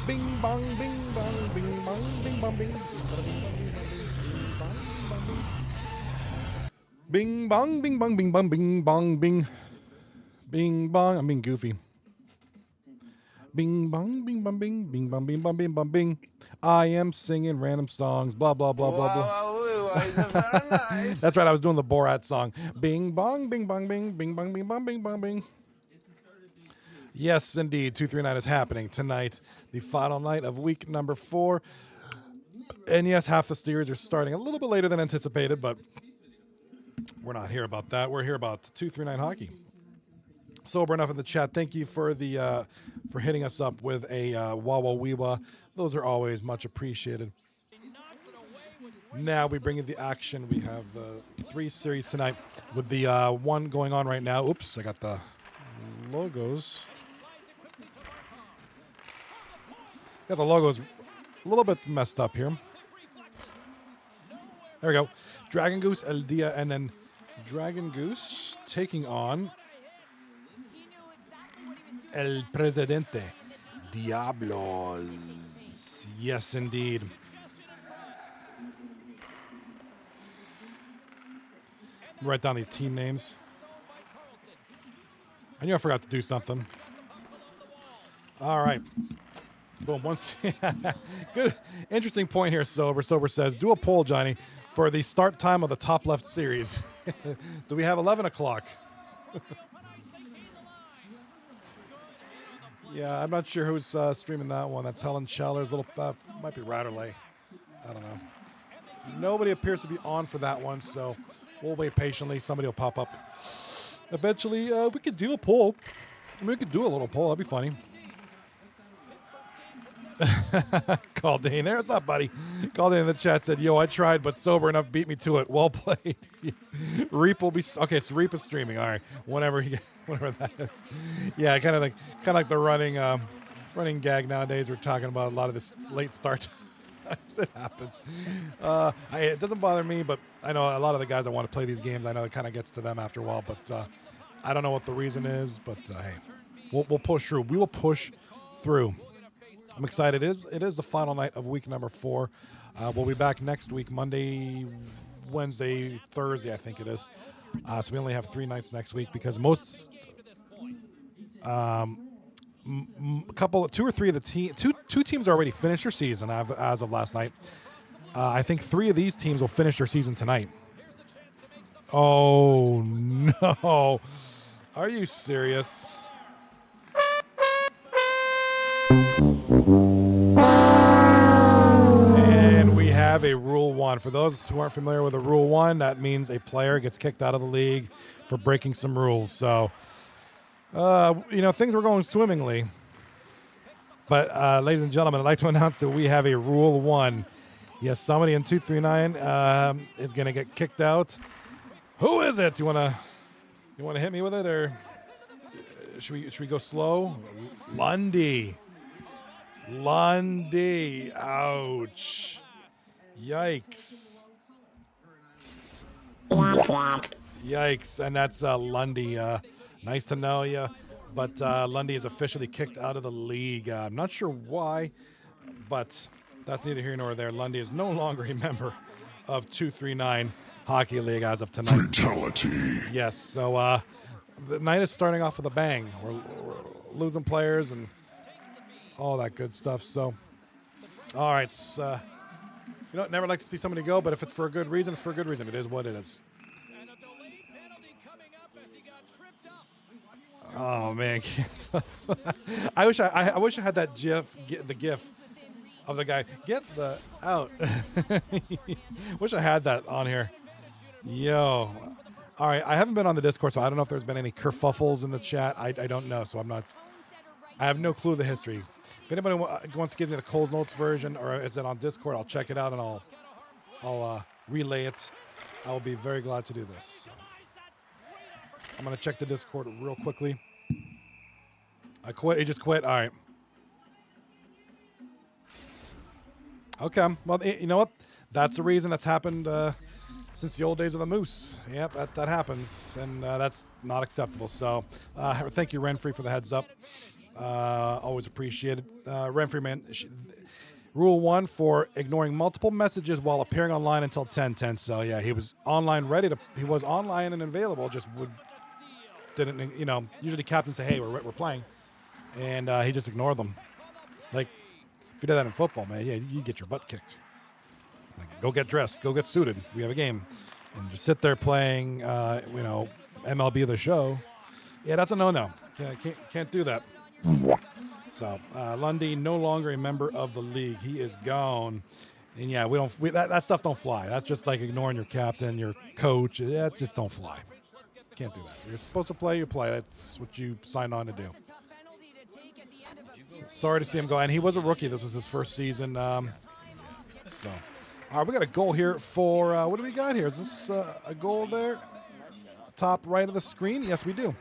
Bing bong, bing bong, bing bong, bing bong, bing. Bing bong, bing bong, bing bong, bing bong, bing. Bing bong. I'm being goofy. Bing bong, bing bong, bing, bing bong, bing bong, bing bong, bing. I am singing random songs. Blah blah blah blah blah. Wow, is very nice. That's right. I was doing the Borat song. Bing bong, bing bong, bing, bing bong, bing bong, bing bong, bing. Yes, indeed. 239 is happening tonight, the final night of week number 4. And yes, half the series are starting a little bit later than anticipated, but we're not here about that. We're here about 239 hockey. Sober enough in the chat. Thank you for the for hitting us up with a Wawa Weewa. Those are always much appreciated. Now we bring in the action. We have 3 series tonight with the one going on right now. Oops, I got the logos. Got the logos a little bit messed up here. There we go. Dragon Goose, El Dia, and then Dragon Goose taking on El Presidente. Diablos. Yes, indeed. Write down these team names. I knew I forgot to do something. All right. Boom. Once. Good. Interesting point here, Sober. Sober says, do a poll, Johnny, for the start time of the top left series. Do we have 11 o'clock? Yeah, I'm not sure who's streaming that one. That's Helen Scheller's little, might be Ratterley. I don't know. Nobody appears to be on for that one, so we'll wait patiently. Somebody will pop up. Eventually, we could do a poll. I mean, we could do a little poll. That'd be funny. Caldane there. What's up, buddy? Caldane in the chat said, yo, I tried, but Sober enough beat me to it. Well played. Reap will be... Okay, so Reap is streaming. All right. Whenever that is. Yeah, kind of like the running gag nowadays. We're talking about a lot of this late start. It happens. It doesn't bother me, but I know a lot of the guys that want to play these games, I know it kind of gets to them after a while, but I don't know what the reason is, but hey, we'll push through. We will push through. I'm excited. It is the final night of week number 4. We'll be back next week, Monday, Wednesday, Thursday, I think it is. So we only have 3 nights next week because most, two or three of the two teams already finished their season as of last night. I think 3 of these teams will finish their season tonight. Oh no! Are you serious? And we have a Rule 1. For those who aren't familiar with a Rule 1, that means a player gets kicked out of the league for breaking some rules. So, things were going swimmingly. But, ladies and gentlemen, I'd like to announce that we have a Rule 1. Yes, somebody in 239 is going to get kicked out. Who is it? You want to hit me with it, or should we go slow? Lundy. Ouch. Yikes. Yikes. And that's Lundy. Nice to know you. But Lundy is officially kicked out of the league. I'm not sure why, but that's neither here nor there. Lundy is no longer a member of 239 Hockey League as of tonight. Fatality. Yes. So the night is starting off with a bang. We're losing players and all that good stuff. So, all right. Never like to see somebody go, but if it's for a good reason, it's for a good reason. It is what it is. Oh man, I wish I had that the GIF of the guy. Get the out. Wish I had that on here. Yo. All right, I haven't been on the Discord, so I don't know if there's been any kerfuffles in the chat. I don't know, so I have no clue of the history. If anybody wants to give me the Coles Notes version, or is it on Discord, I'll check it out and I'll relay it. I will be very glad to do this. So, I'm going to check the Discord real quickly. I quit. He just quit. All right. Okay. Well, you know what? That's the reason that's happened since the old days of the Moose. Yep, that happens, and that's not acceptable. So thank you, Renfrey, for the heads up. Always appreciated. Renfrey, man. Rule 1 for ignoring multiple messages while appearing online until 10:10. So yeah, he was online He was online and available. Just didn't. Usually captains say, "Hey, we're playing," and he just ignored them. Like if you did that in football, man, yeah, you get your butt kicked. Like, go get dressed, go get suited. We have a game, and just sit there playing. MLB The Show. Yeah, that's a no-no. Can't do that. So Lundy no longer a member of the league. He is gone. And yeah, that stuff don't fly. That's just like ignoring your captain, your coach. That just don't fly. Can't do that. You're supposed to play, you play. That's what you signed on to do. Sorry to see him go. And he was a rookie. This was his first season. All right, we got a goal here for, what do we got here? Is this a goal there? Top right of the screen? Yes, we do.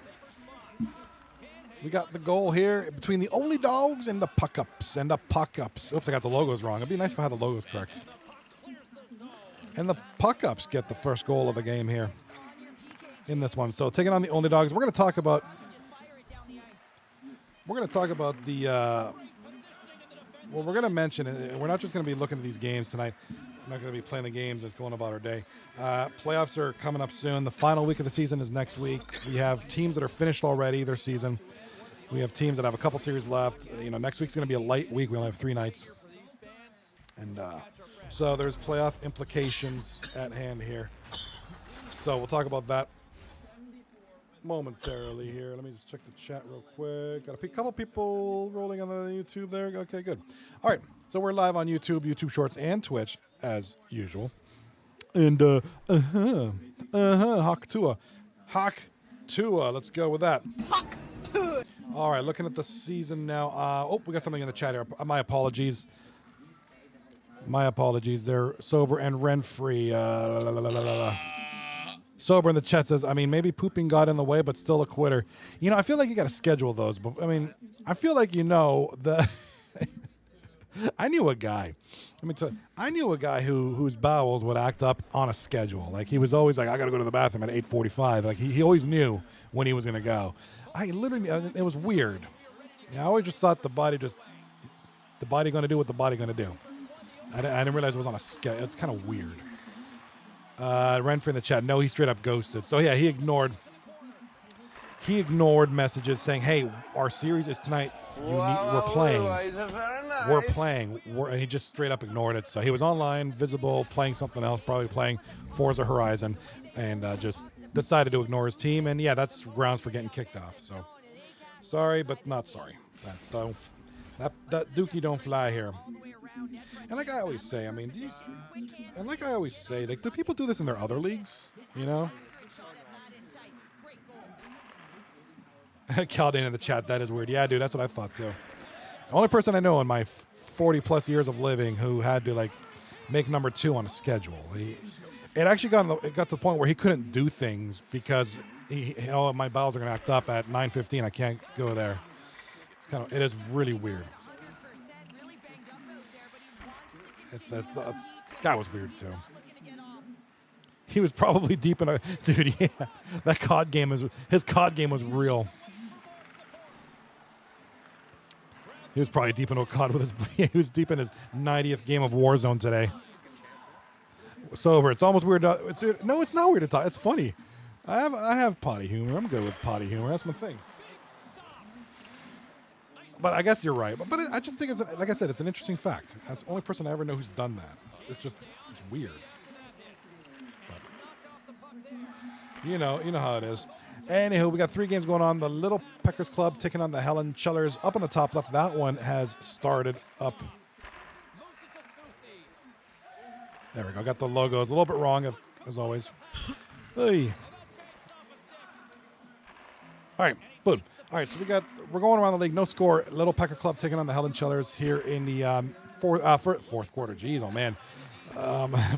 We got the goal here between the Only Dogs and the Puck-Ups. Oops, I got the logos wrong. It'd be nice if I had the logos correct. And the Puck-Ups get the first goal of the game here in this one. So taking on the Only Dogs. We're going to talk about the we're going to mention it. We're not just going to be looking at these games tonight. We're not going to be playing the games, just going about our day. Playoffs are coming up soon. The final week of the season is next week. We have teams that are finished already their season. We have teams that have a couple series left. Next week's going to be a light week. We only have 3 nights. And so there's playoff implications at hand here. So we'll talk about that momentarily here. Let me just check the chat real quick. Got a couple people rolling on the YouTube there. Okay, good. All right, so we're live on YouTube Shorts, and Twitch as usual. And Hawk Tua. Let's go with that. All right, looking at the season now. We got something in the chat here. My apologies. They're Sober and Renfrey. Sober in the chat says, maybe pooping got in the way, but still a quitter. I feel like you got to schedule those. But I feel like the. I knew a guy. I knew a guy whose bowels would act up on a schedule. Like he was always like, I got to go to the bathroom at 8:45. Like he always knew when he was going to go. It was weird. I always just thought the body going to do what the body going to do. I didn't realize it was on a schedule. It's kind of weird. Renfrey in the chat. No, he straight up ghosted. So yeah, he ignored messages saying, "Hey, our series is tonight. We're playing. We're playing." And he just straight up ignored it. So he was online, visible, playing something else, probably playing Forza Horizon, and just decided to ignore his team. And yeah, that's grounds for getting kicked off. So sorry, but not sorry. That dookie don't fly here. And like I always say, do people do this in their other leagues? Caldane in the chat, that is weird. Yeah, dude, that's what I thought too. The only person I know in my 40 plus years of living who had to make number 2 on a schedule. It actually got to the point where he couldn't do things because my bowels are going to act up at 9:15. I can't go there. It is really weird. That was weird too. He was probably deep in dude. Yeah, that COD game his COD game was real. He was probably deep into COD with he was deep in his 90th game of Warzone today. Sober. It's almost weird. No, it's not weird to talk. It's funny. I have potty humor. I'm good with potty humor. That's my thing. But I guess you're right. But I just think like I said, it's an interesting fact. That's the only person I ever know who's done that. It's weird. But, you know how it is. Anywho, we got 3 games going on. The Little Peckers Club taking on the Helen Chellers up on the top left. That one has started up. There we go. Got the logos a little bit wrong as always. Hey. All right, boom. All right, so we're going around the league. No score. Little Pecker Club taking on the Helen Chellers here in the fourth quarter. Jeez, oh man.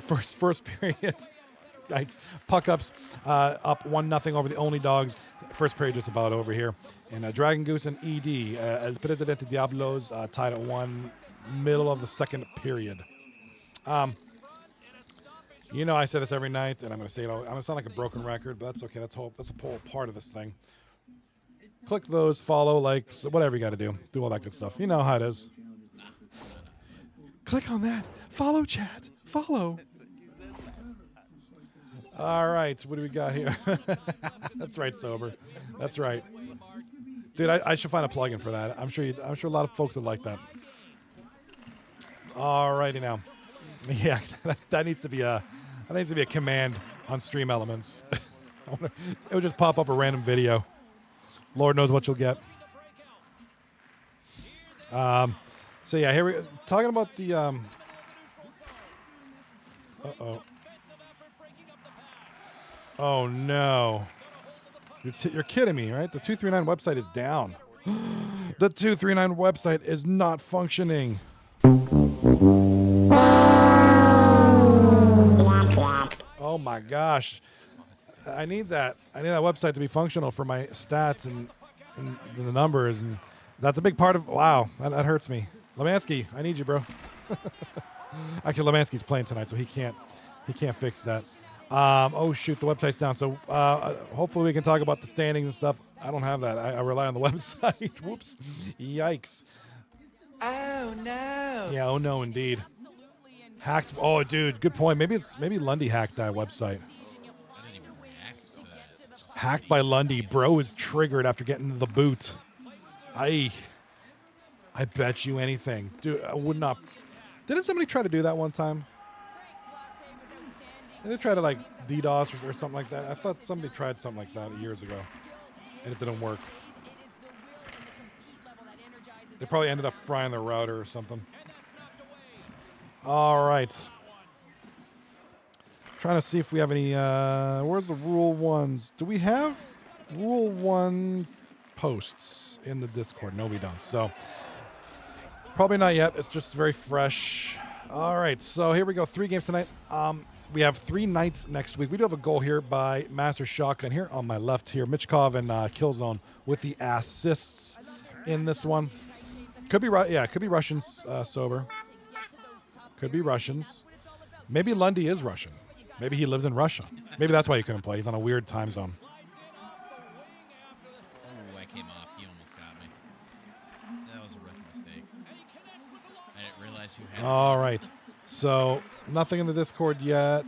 First period. Yikes. Puck-Ups up 1-0 over the Only Dogs. First period just about over here. And Dragon Goose and ED, El Presidente Diablos tied at 1, middle of the second period. I say this every night, and I'm going to say it. I'm going to sound like a broken record, but that's okay. That's a whole part of this thing. click those, follow, like, so whatever you got to do. Do all that good stuff. You know how it is. Click on that. Follow, chat. Follow. All right. What do we got here? That's right, Sober. That's right. Dude, I should find a plugin for that. I'm sure a lot of folks would like that. All righty now. Yeah, that needs to be a command on Stream Elements. It would just pop up a random video. Lord knows what you'll get. So yeah, here we talking about the uh-oh. Oh no. You're kidding me, right? The 239 website is down. The 239 website is not functioning. Oh my gosh. I need that website to be functional for my stats and the numbers, and that's a big part of. Wow, that hurts me. Lemansky, I need you, bro. Actually, Lemansky's playing tonight, so he can't fix that. Oh shoot, the website's down. So hopefully we can talk about the standings and stuff. I don't have that. I rely on the website. Whoops. Yikes. Oh no. Yeah. Oh no, indeed. Hacked. Oh, dude, good point. Maybe Lundy hacked that website. I didn't even react to that. Just Hacked by Lundy. Bro is triggered after getting the boot. I bet you anything, dude. I would not. Didn't somebody try to do that one time? Did they try to like DDoS or something like that? I thought somebody tried something like that years ago, and it didn't work. They probably ended up frying their router or something. All right. Trying to see if we have any. Where's the Rule 1s? Do we have Rule 1 posts in the Discord? No, we don't. So probably not yet. It's just very fresh. All right. So here we go. 3 games tonight. We have 3 nights next week. We do have a goal here by Master Shotgun here on my left here. Michkov and Killzone with the assists in this one. Could be could be Russians, Sober. Could be Russians. Maybe Lundy is Russian. Maybe he lives in Russia. Maybe that's why he couldn't play. He's on a weird time zone. Oh, I came off. He almost got me. That was a rookie mistake. I didn't realize who had it. All right. So nothing in the Discord yet.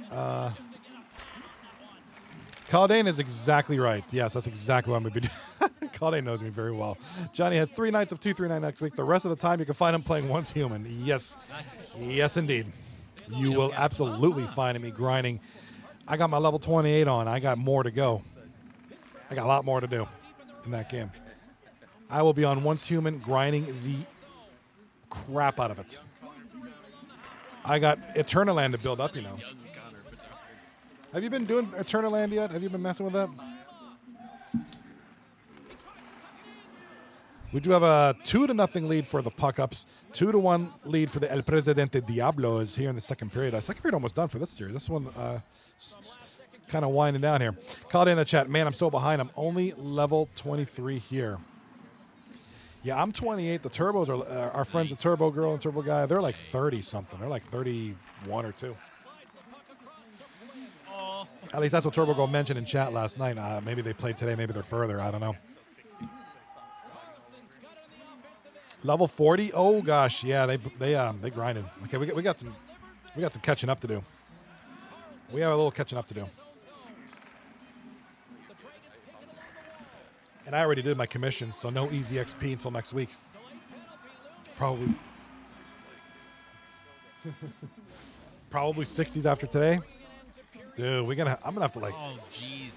Caldane is exactly right. Yes, that's exactly what I'm going to be doing. Caldane knows me very well. Johnny has 3 nights of 239 next week. The rest of the time you can find him playing Once Human. Yes. Yes, indeed. You will absolutely find me grinding. I got my level 28 on. I got more to go. I got a lot more to do in that game. I will be on Once Human grinding the crap out of it. I got Eternaland to build up, you know. Have you been doing Eternaland yet? Have you been messing with that? We do have a 2-0 lead for the Puck-Ups. 2-1 lead for the El Presidente Diablos here in the second period. Second period almost done for this series. This one kind of winding down here. Called in the chat. Man, I'm so behind. I'm only level 23 here. Yeah, I'm 28. The Turbos are our friends, the Turbo Girl and Turbo Guy. They're like 30-something. They're like 31 or 2. Oh. At least that's what Turbo Girl mentioned in chat last night. Maybe they played today. Maybe they're further. I don't know. Level 40. Oh gosh, yeah, they grinded. Okay, we got some catching up to do. We have a little catching up to do. And I already did my commission, so no easy XP until next week. Probably 60s after today. Dude, I'm gonna have to like. Oh jeez.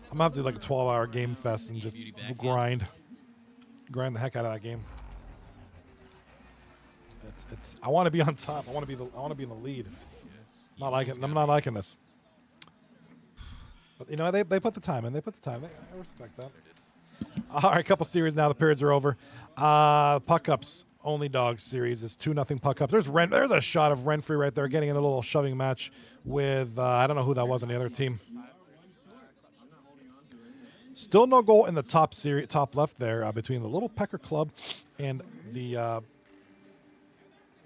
I'm gonna have to do like a 12-hour game fest and just grind the heck out of that game. I want to be on top. I want to be in the lead. Yes. I'm not liking this. But you know they put the time in. I respect that. All right, couple series now. The periods are over. Puck-Ups only dog series is 2-0 Puck-Ups. There's a shot of Renfrey right there getting in a little shoving match with I don't know who that was on the other team. Still no goal in the top left there between the Little Pecker Club and the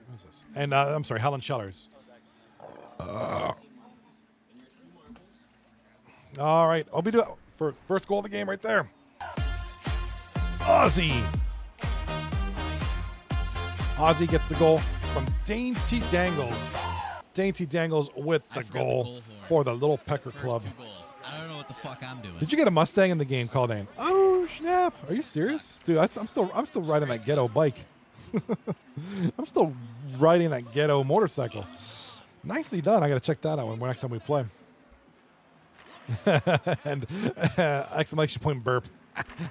what is this? And I'm sorry, Helen Schellers. All right, I'll be doing for first goal of the game right there. Ozzy. Ozzy gets the goal from Dainty Dangles. Dainty Dangles with the goal for the Little Pecker Club. First 2 goals. I don't know what the fuck I'm doing. Did you get a Mustang in the game, Caldane? Oh snap! Are you serious, dude? I'm still riding that ghetto bike. I'm still riding that ghetto motorcycle. Nicely done. I gotta check that out when next time we play. And exclamation point burp.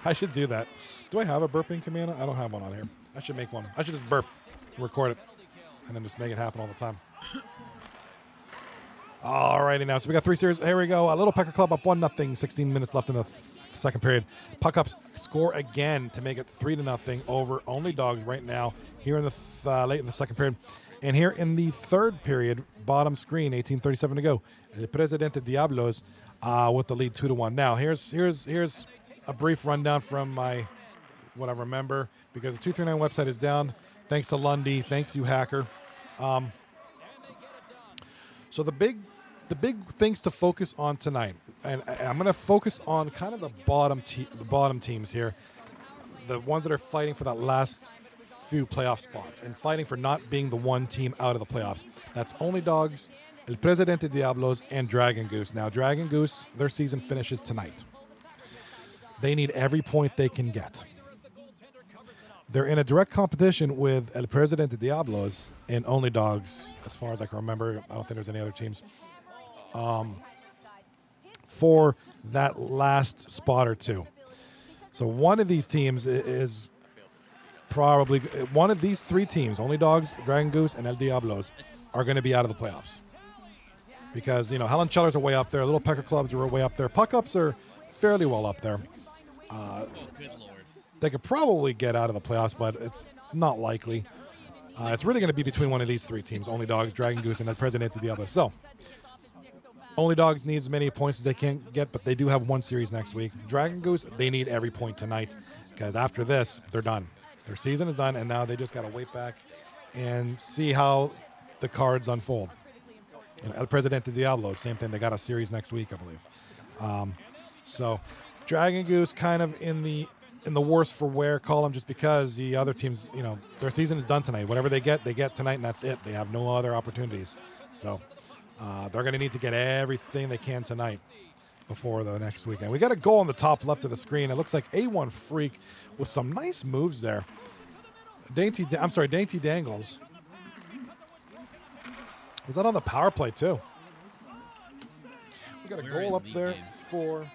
I should do that. Do I have a burping command? I don't have one on here. I should make one. I should just burp, record it, and then just make it happen all the time. Alrighty now, so we got 3 series. Here we go. A Little Pecker Club up 1-0. 16 minutes left in the second period. Puck ups score again to make it 3-0 over Only Dogs right now. Here in the late in the second period, and here in the third period, bottom screen, 18:37 to go. El Presidente Diablos with the lead 2-1. Now here's a brief rundown from what I remember, because the 239 website is down. Thanks to Lundy. Thanks you, hacker. So the big things to focus on tonight, and I'm going to focus on kind of the bottom teams here, the ones that are fighting for that last few playoff spot and fighting for not being the one team out of the playoffs. That's Only Dogs, El Presidente Diablos, and Dragon Goose. Now, Dragon Goose, their season finishes tonight. They need every point they can get. They're in a direct competition with El Presidente Diablos and Only Dogs, as far as I can remember. I don't think there's any other teams. For that last spot or two. So one of these teams is probably, one of these 3 teams, Only Dogs, Dragon Goose, and El Diablos, are going to be out of the playoffs. Because, Helen Chellers are way up there. Little Pecker Clubs are way up there. Puck-ups are fairly well up there. Oh, good lord. They could probably get out of the playoffs, but it's not likely. It's really going to be between one of these 3 teams, Only Dogs, Dragon Goose, and El Presidente Diablos. So, Only Dogs needs as many points as they can get, but they do have 1 series next week. Dragon Goose, they need every point tonight, because after this, they're done. Their season is done, and now they just got to wait back and see how the cards unfold. El Presidente Diablo, same thing. They got a series next week, I believe. So, Dragon Goose kind of in the worse for wear column, just because the other teams, their season is done tonight. Whatever they get tonight, and that's it. They have no other opportunities. So, they're going to need to get everything they can tonight before the next weekend. We got a goal on the top left of the screen. It looks like A1 Freak with some nice moves there. Dainty Dangles. Was that on the power play too? We got a goal up there for,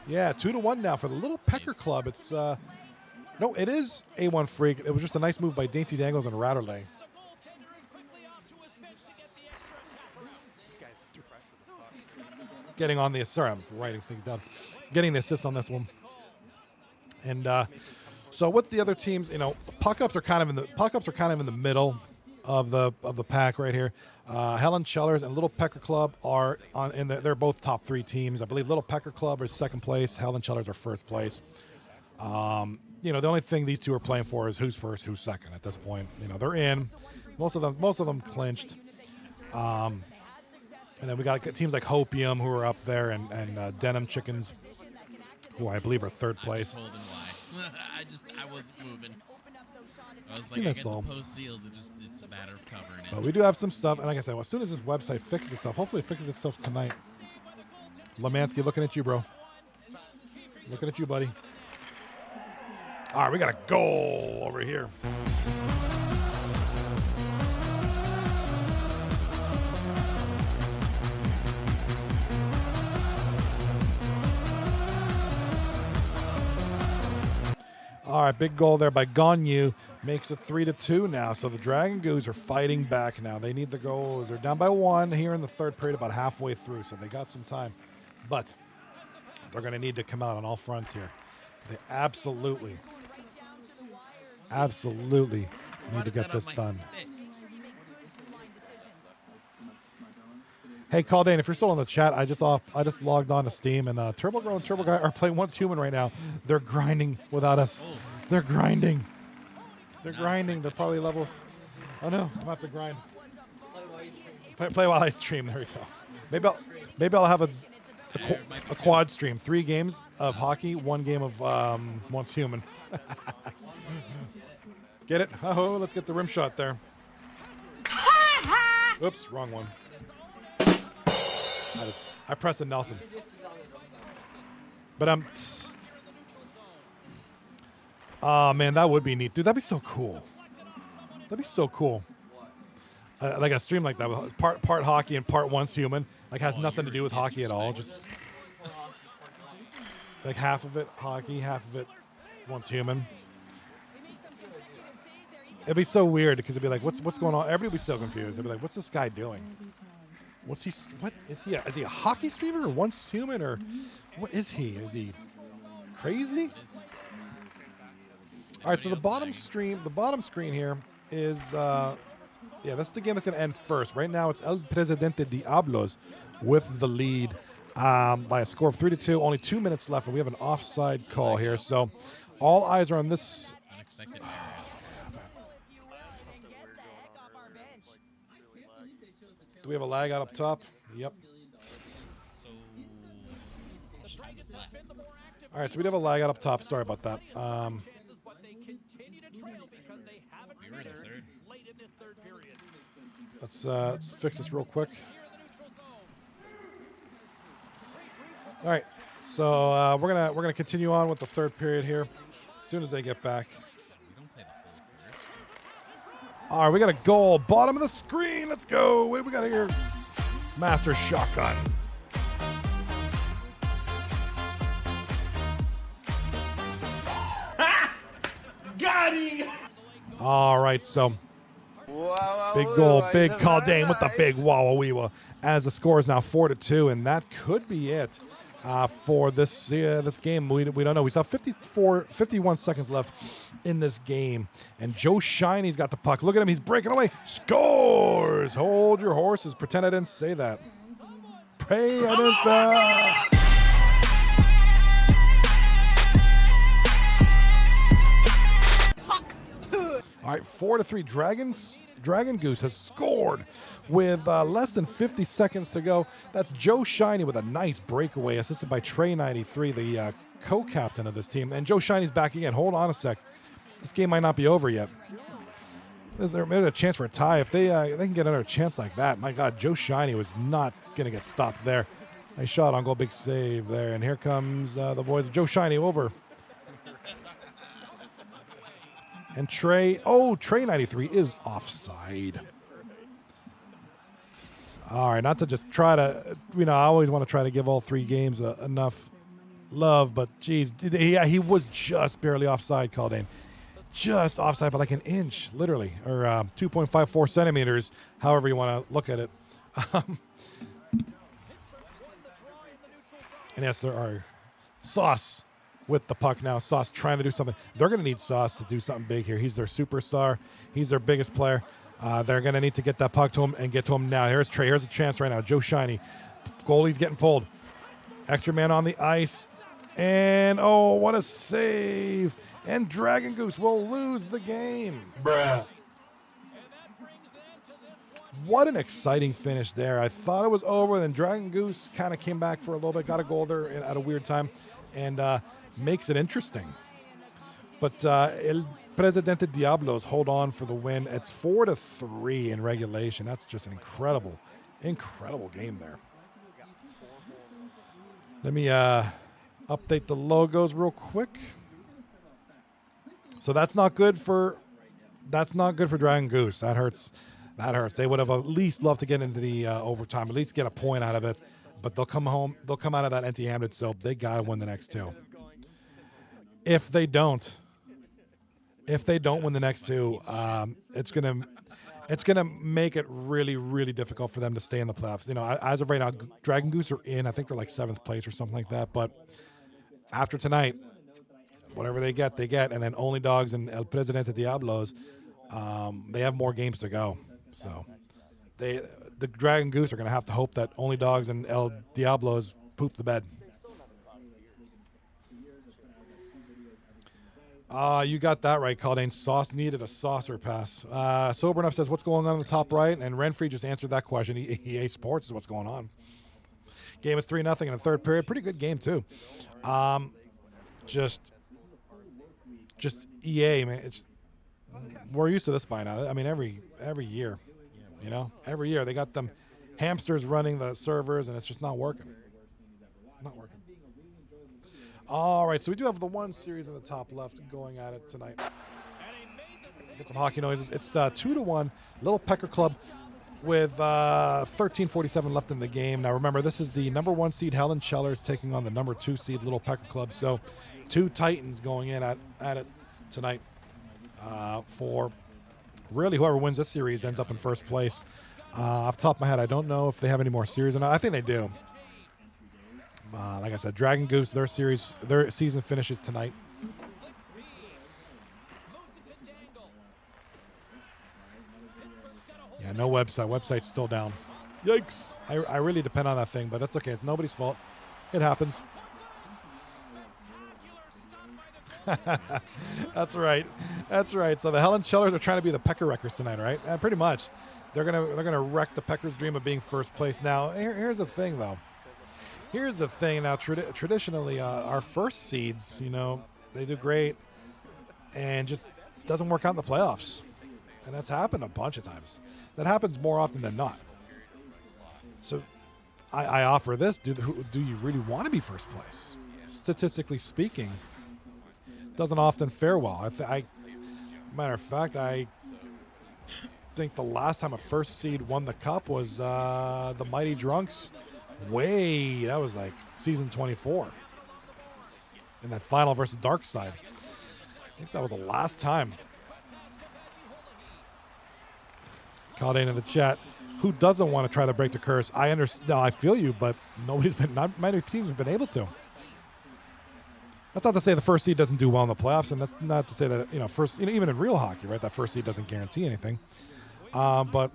2-1 now for the Little Pecker Club. It's no, it is A1 Freak. It was just a nice move by Dainty Dangles and Ratterley. Getting on the, sorry, I'm writing things down. Getting the assist on this one. And so with the other teams, puck-ups are kind of in the middle of the pack right here. Helen Chellers and Little Pecker Club are they're both top 3 teams. I believe Little Pecker Club is second place. Helen Chellers are first place. The only thing these 2 are playing for is who's first, who's second at this point. They're in. Most of them clinched. And then we got teams like Hopium who are up there, and Denim Chickens, who I believe are third place. I just told him why. I wasn't moving. I was like, I get the post sealed. It's a matter of covering it. But we do have some stuff, and like I said, as soon as this website fixes itself, hopefully it fixes itself tonight. Lemansky, looking at you, bro. Looking at you, buddy. All right, we got a goal over here. All right, big goal there by Gonyu. Makes it 3-2 now. So the Dragon Goose are fighting back now. They need the goals. They're down by 1 here in the third period, about halfway through. So they got some time. But they're going to need to come out on all fronts here. They absolutely need to get this done. Hey, Caldane, if you're still in the chat, I just logged on to Steam, and Turbo Girl and Turbo Guy are playing Once Human right now. They're grinding without us. Oh. They're grinding. They're grinding. They're probably levels. Oh no, I'm gonna have to grind. Play while I stream. There we go. Maybe I'll have a quad stream. 3 games of hockey, 1 game of Once Human. Get it? Oh, let's get the rim shot there. Oops, wrong one. I pressed a Nelson. But oh man, that would be neat, dude. That'd be so cool. That'd be so cool. Like a stream like that, with part hockey and part once human. Like has nothing to do with hockey at all. Just like half of it hockey, half of it once human. It'd be so weird because it'd be like, what's going on? Everybody would be so confused. They'd be like, what's this guy doing? What is he? Is he a hockey streamer or once human or what is he? Is he crazy? All right, so the bottom screen here is yeah, that's the game that's going to end first. Right now, it's El Presidente Diablos with the lead by a score of 3-2. Only 2 minutes left, and we have an offside call here. So all eyes are on this. Unexpected. Do we have a lag out up top? Yep. So, Dragons left. All right, so we have a lag out up top. Sorry about that. We were in the third. Let's fix this real quick. All right, so we're gonna continue on with the third period here. As soon as they get back. We don't play the full first. All right, we got a goal. Bottom of the screen. Let's go. What do we got here? Master shotgun. Got him! All right, so Wow, big goal, big Caldane with the big Wawa as the score is now 4-2, and that could be it for this this game. We don't know. We saw 51 seconds left in this game, and Joe Shiny's got the puck. Look at him. He's breaking away. Scores. Hold your horses. Pretend I didn't say that. Pray I didn't say. All right, 4-3. Dragon Goose has scored with less than 50 seconds to go. That's Joe Shiny with a nice breakaway, assisted by Trey93, the co-captain of this team. And Joe Shiny's back again. Hold on a sec. This game might not be over yet. There's maybe a chance for a tie. If they can get another chance like that, my God, Joe Shiny was not going to get stopped there. Nice shot on goal, big save there. And here comes the boys of Joe Shiny over. And Trey93 is offside. All right, not to just try to, I always want to try to give all three games enough love, but geez, he was just barely offside, Caldane. Just offside by like an inch, literally, or 2.54 centimeters, however you want to look at it. And yes, there are Sauce with the puck now. Sauce trying to do something. They're going to need Sauce to do something big here. He's their superstar. He's their biggest player. They're going to need to get that puck to him and get to him now. Here's Trey. Here's a chance right now. Joe Shiny. Goalie's getting pulled. Extra man on the ice. And, oh, what a save. And Dragon Goose will lose the game. Bruh. What an exciting finish there. I thought it was over. Then Dragon Goose kind of came back for a little bit. Got a goal there at a weird time. And makes it interesting. But El Presidente Diablos hold on for the win. It's 4-3 in regulation. That's just an incredible game there. Let me update the logos real quick. So that's not good for Dragon Goose. That hurts. They would have at least loved to get into the overtime, at least get a point out of it. But they'll come out of that empty-handed, so they got to win the next two. If they don't win the next two, it's gonna make it really, really difficult for them to stay in the playoffs. As of right now, Dragon Goose are in. I think they're like 7th place or something like that. But after tonight, whatever they get, and then Only Dogs and El Presidente Diablos, they have more games to go. So the Dragon Goose are going to have to hope that Only Dogs and El Diablos poop the bed. You got that right, Caldane. Sauce needed a saucer pass. Sober Enough says, what's going on the top right? And Renfrey just answered that question. EA Sports is what's going on. Game is 3-0 in the third period. Pretty good game, too. Just just EA, man. We're used to this by now. I mean, every year, every year they got them hamsters running the servers, and it's just not working. Not working. All right, so we do have the one series in the top left going at it tonight. Get some hockey noises. It's 2-1, Little Pecker Club with 13:47 left in the game. Now remember, this is the number 1 seed Helen Chellers taking on the number 2 seed Little Pecker Club. So 2 Titans going in at it tonight. For really whoever wins this series ends up in first place. Off the top of my head, I don't know if they have any more series or not. I think they do. Like I said, Dragon Goose, their season finishes tonight. Yeah, no website. Website's still down. Yikes. I really depend on that thing, but that's okay. It's nobody's fault. It happens. That's right. That's right. So the Helen Chellers are trying to be the Pecker Wreckers tonight, right? Pretty much. They're gonna wreck the Peckers' dream of being first place. Now, here's the thing, though. Here's the thing. Now, traditionally, our first seeds, they do great, and just doesn't work out in the playoffs, and that's happened a bunch of times. That happens more often than not. So, I offer this: do you really want to be first place? Statistically speaking, doesn't often fare well. Matter of fact, I think the last time a first seed won the cup was the Mighty Drunks. That was like season 24 in that final versus Dark Side. I think that was the last time. Caldane in the chat. Who doesn't want to try to break the curse? I understand. No, I feel you, but not many teams have been able to. That's not to say the first seed doesn't do well in the playoffs, and that's not to say that even in real hockey, right? That first seed doesn't guarantee anything. But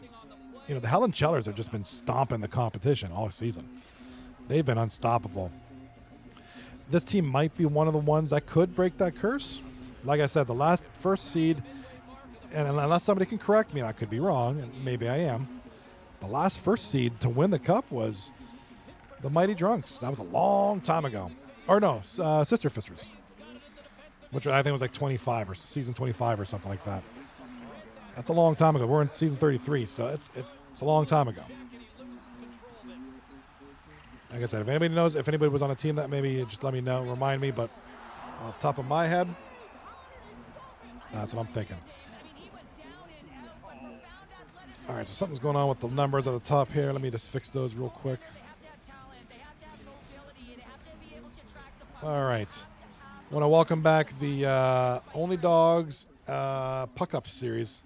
the Helen Chellers have just been stomping the competition all season. They've been unstoppable. This team might be one of the ones that could break that curse. Like I said, the first seed, and unless somebody can correct me, and I could be wrong, and maybe I am, the last first seed to win the cup was the Mighty Drunks. That was a long time ago. Or no, Sister Fisters, which I think was like 25 or season 25 or something like that. That's a long time ago. We're in season 33, so it's a long time ago. Like I said, if anybody was on a team that, maybe just let me know, remind me, but off the top of my head, that's what I'm thinking. All right, so something's going on with the numbers at the top here. Let me just fix those real quick. All right. I want to welcome back the Only Dogs Puck Up series.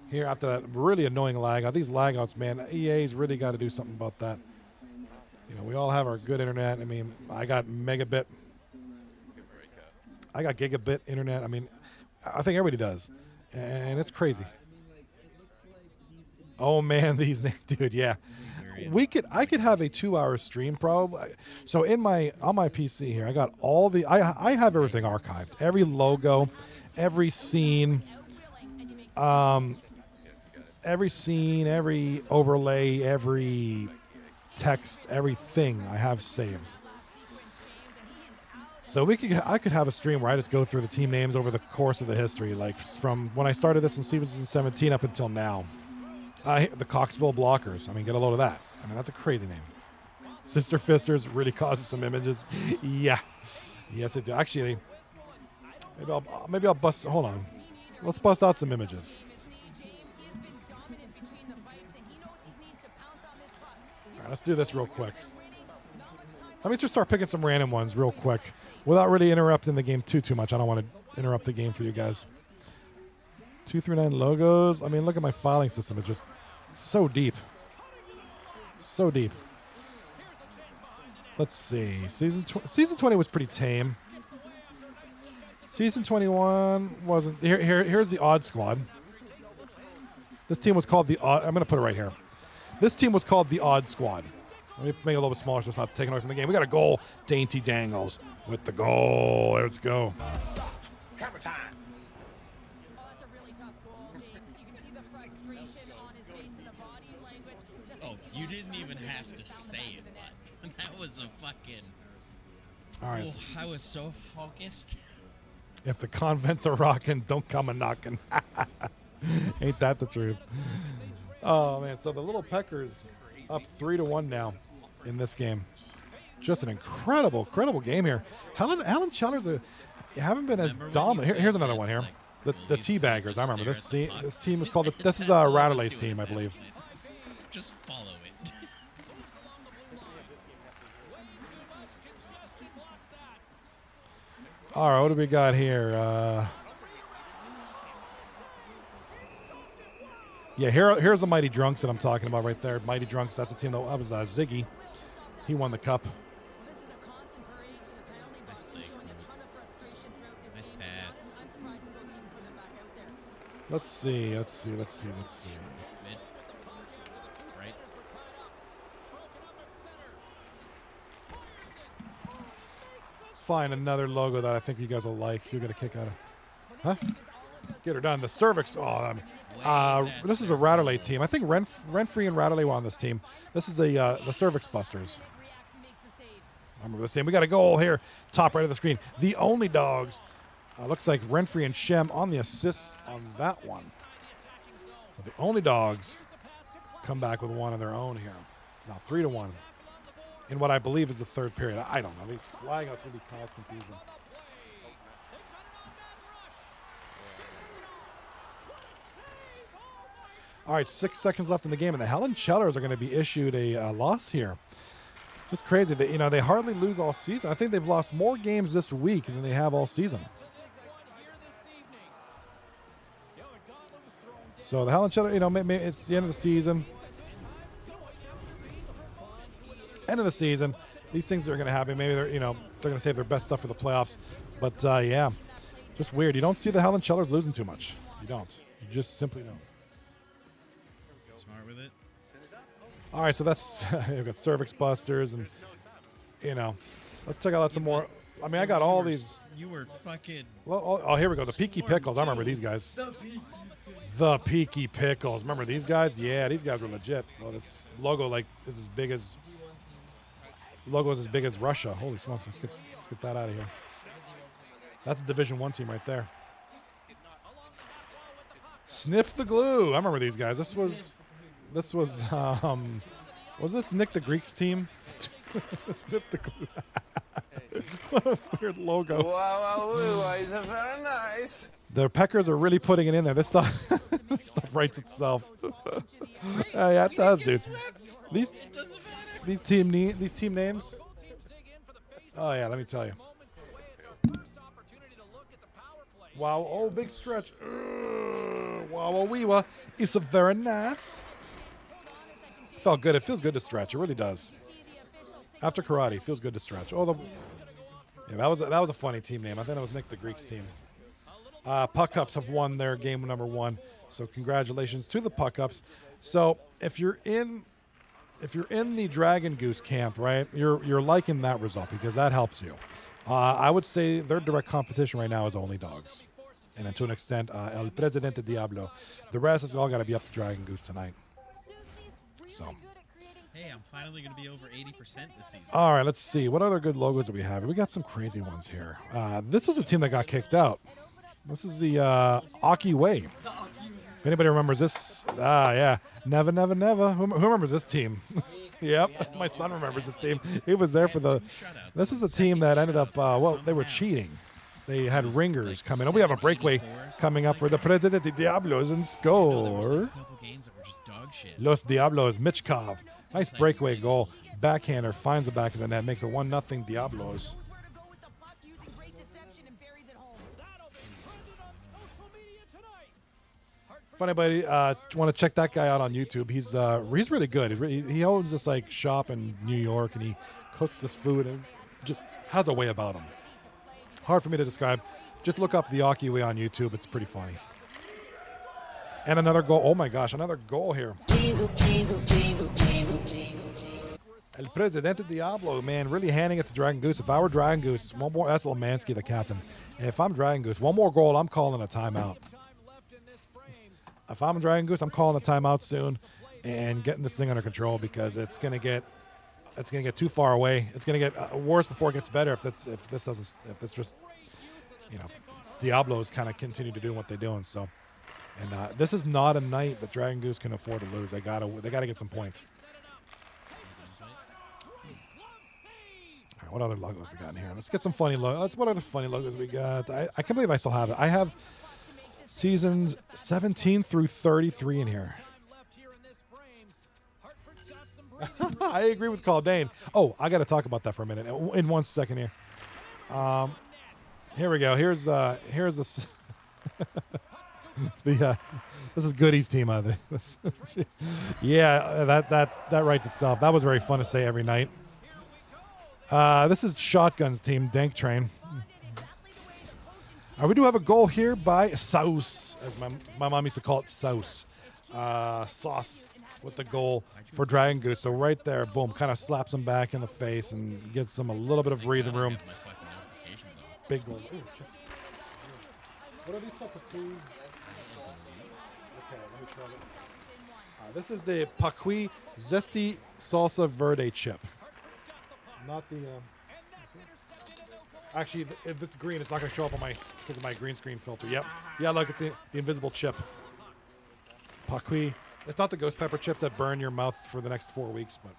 Here after that really annoying lag out. These lag outs, man, EA's really got to do something about that. We all have our good internet. I mean, I got megabit. I got gigabit internet. I mean, I think everybody does. And it's crazy. Oh man, dude, yeah. I could have a 2-hour stream probably. So on my PC here, I got all I have everything archived. Every logo, every scene, every overlay, every text, everything I have saved. So I could have a stream where I just go through the team names over the course of the history, like from when I started this in season 17 up until now. The Coxville Blockers. I mean, get a load of that. I mean, that's a crazy name. Sister Fisters really causes some images. Yeah. Yes, it do. Actually, maybe I'll bust. Hold on. Let's bust out some images. All right, let's do this real quick. Let me just start picking some random ones real quick without really interrupting the game too much. I don't want to interrupt the game for you guys. 239 logos. I mean, look at my filing system. It's just so deep. So deep. Let's see. Season 20 was pretty tame. Season 21 wasn't. Here's the Odd Squad. This team was called the Odd. I'm going to put it right here. This team was called the Odd Squad. Let me make it a little bit smaller so it's not taken away from the game. We got a goal. Dainty Dangles with the goal. Let's go. Hammer time. Oh, you didn't even have to say it, but that was a fucking... All right. Oh, I was so focused. If the convents are rocking, don't come a knocking. Ain't that the truth? Oh man! So the Little Peckers up 3-1 now in this game. Just an incredible game here. Helen Cheller's haven't been as Remember when dominant. you Here's said another that, one here. like, The bullies Teabaggers. just I remember stare this. at the This puck? team is called. This is That's all I was Radalay's doing team, I at that believe. point. Just follow it. All right, what do we got here? Yeah, here's the Mighty Drunks that I'm talking about right there. Mighty Drunks, that's the team that was Ziggy. He won the cup. Nice play, Cole. Nice pass. Let's see. Mid. Right. Let's find another logo that I think you guys will like. You're going to kick out of. Huh? Get her done. The cervix. Oh, this is a Radalay team. I think Renfrey and Radalay were on this team. This is the Cervix Busters. I remember this team. We got a goal here, top right of the screen. The Only Dogs. Looks like Renfrey and Shem on the assist on that one. So the Only Dogs come back with one of their own here. It's now 3-1 in what I believe is the third period. I don't know. These flying out really cause confusion. All right, 6 seconds left in the game, and the Helen Chellers are going to be issued a loss here. Just crazy. They hardly lose all season. I think they've lost more games this week than they have all season. So the Helen Cheller, maybe it's the end of the season. End of the season. These things are going to happen. Maybe they're going to save their best stuff for the playoffs. But yeah, just weird. You don't see the Helen Chellers losing too much. You don't. You just simply don't. Smart with it. All right, so that's we've got Cervix Busters, and let's check out some more. I mean, I got all these. You were fucking. Well, oh, here we go. The Peaky Pickles. I remember these guys. The Peaky Pickles. Remember these guys? Yeah, these guys were legit. Oh, this logo is as big as. Logo is as big as Russia. Holy smokes! Let's get that out of here. That's a Division I team right there. Sniff the Glue. I remember these guys. This was this Nick the Greek's team? Sniff the Glue. What a weird logo. Wow, it's very nice. The Peckers are really putting it in there. This stuff writes itself. Yeah, it does, dude. These team names. Oh yeah, let me tell you. Wow, oh, big stretch. Wow, weewa. It's a very nice. Felt good. It feels good to stretch. It really does. After karate, it feels good to stretch. Yeah, that was a funny team name. I think it was Nick the Greek's team. Puck Ups have won their game number 1, so congratulations to the Puck Ups. So if you're in the Dragon Goose camp, right, you're liking that result because that helps you. I would say their direct competition right now is Only Dogs, and to an extent, El Presidente Diablo. The rest has all got to be up to Dragon Goose tonight. So. Hey, I'm finally going to be over 80% this season. All right, let's see. What other good logos do we have? We got some crazy ones here. This was a team that got kicked out. This is the Aki Way. If anybody remembers this, yeah. Never. Who remembers this team? Yep, my son remembers this team. He was there for the. This was a team that ended up. They were cheating. They had ringers coming. We have a breakaway coming up for the Presidente Diablos and score. Los Diablos, Michkov. Nice breakaway goal. Backhander finds the back of the net, makes it 1-0 Diablos. If anybody want to check that guy out on YouTube, he's really good. He owns this shop in New York, and he cooks this food and just has a way about him. Hard for me to describe. Just look up the Aki Way on YouTube. It's pretty funny. And another goal. Oh my gosh, another goal here. Jesus. El Presidente Diablo, man, really handing it to Dragon Goose. If I were Dragon Goose, one more. That's Lemansky, the captain. If I'm Dragon Goose, one more goal, I'm calling a timeout. If I'm Dragon Goose, I'm calling a timeout soon and getting this thing under control because it's going to get it's going to get too far away. It's going to get worse before it gets better if this just, you know, Diablos kind of continue to do what they're doing. So, and this is not a night that Dragon Goose can afford to lose. They gotta get some points. All right, what other logos we got in here? Let's get some funny logos. What other funny logos we got? I can't believe I still have it. I have seasons 17 through 33 in here. I agree with Caldane. Oh, I got to talk about that for a minute. In 1 second here. Here we go. Here's this. This is Goody's team. Yeah, that writes itself. That was very fun to say every night. This is Shotgun's team, Dank Train. We do have a goal here by Sauce, as my mom used to call it, Sauce. Sauce with the goal for Dragon Goose. So right there, boom, kind of slaps him back in the face and gives him a little bit of breathing room. Big goal. Ooh, shit. What are these called? Okay, let me try it. This is the Paqui Zesty Salsa Verde chip. Not the... Actually, if it's green, it's not going to show up on my because of my green screen filter. Yep. Yeah, look, it's the invisible chip. Paqui. It's not the ghost pepper chips that burn your mouth for the next 4 weeks, but...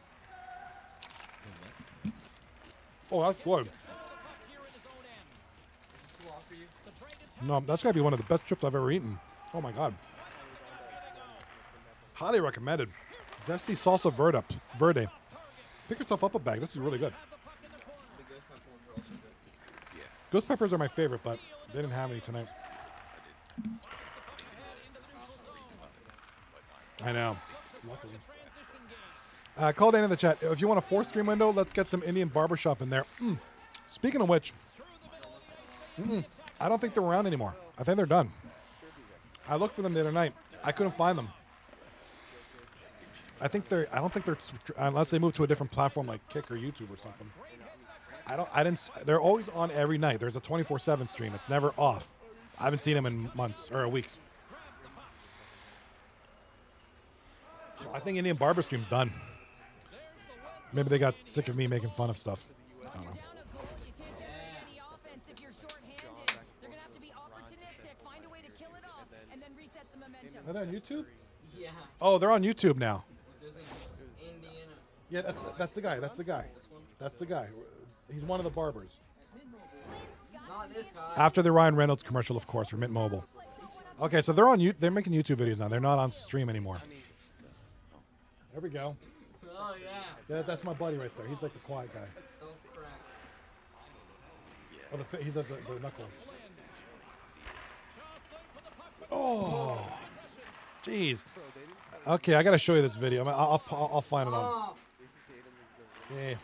Oh, that's good. No, that's got to be one of the best chips I've ever eaten. Oh, my God. Highly recommended. Zesty Salsa Verde. Pick yourself up a bag. This is really good. Ghost peppers are my favorite, but they didn't have any tonight. I know. Call Dan in the chat. If you want a 4-stream window, let's get some Indian barbershop in there. Speaking of which, I don't think they're around anymore. I think they're done. I looked for them the other night. I couldn't find them. I don't think they're unless they move to a different platform like Kick or YouTube or something. They're always on every night. There's a 24/7 stream. It's never off. I haven't seen them in months or weeks. So I think Indian Barber Stream's done. Maybe they got sick of me making fun of stuff. I don't know. Are they on YouTube? Yeah. Oh, they're on YouTube now. Indiana. Yeah, that's the guy. That's the guy. That's the guy. He's one of the barbers. Not this guy. After the Ryan Reynolds commercial, of course, for Mint Mobile. Okay, so they're on. They're making YouTube videos now. They're not on stream anymore. There we go. Oh, yeah. Yeah, that's my buddy right there. He's like the quiet guy. Self-crack. Oh, he does the knuckle. Oh, jeez. Okay, I gotta show you this video. I'll find it on. Oh, Yeah.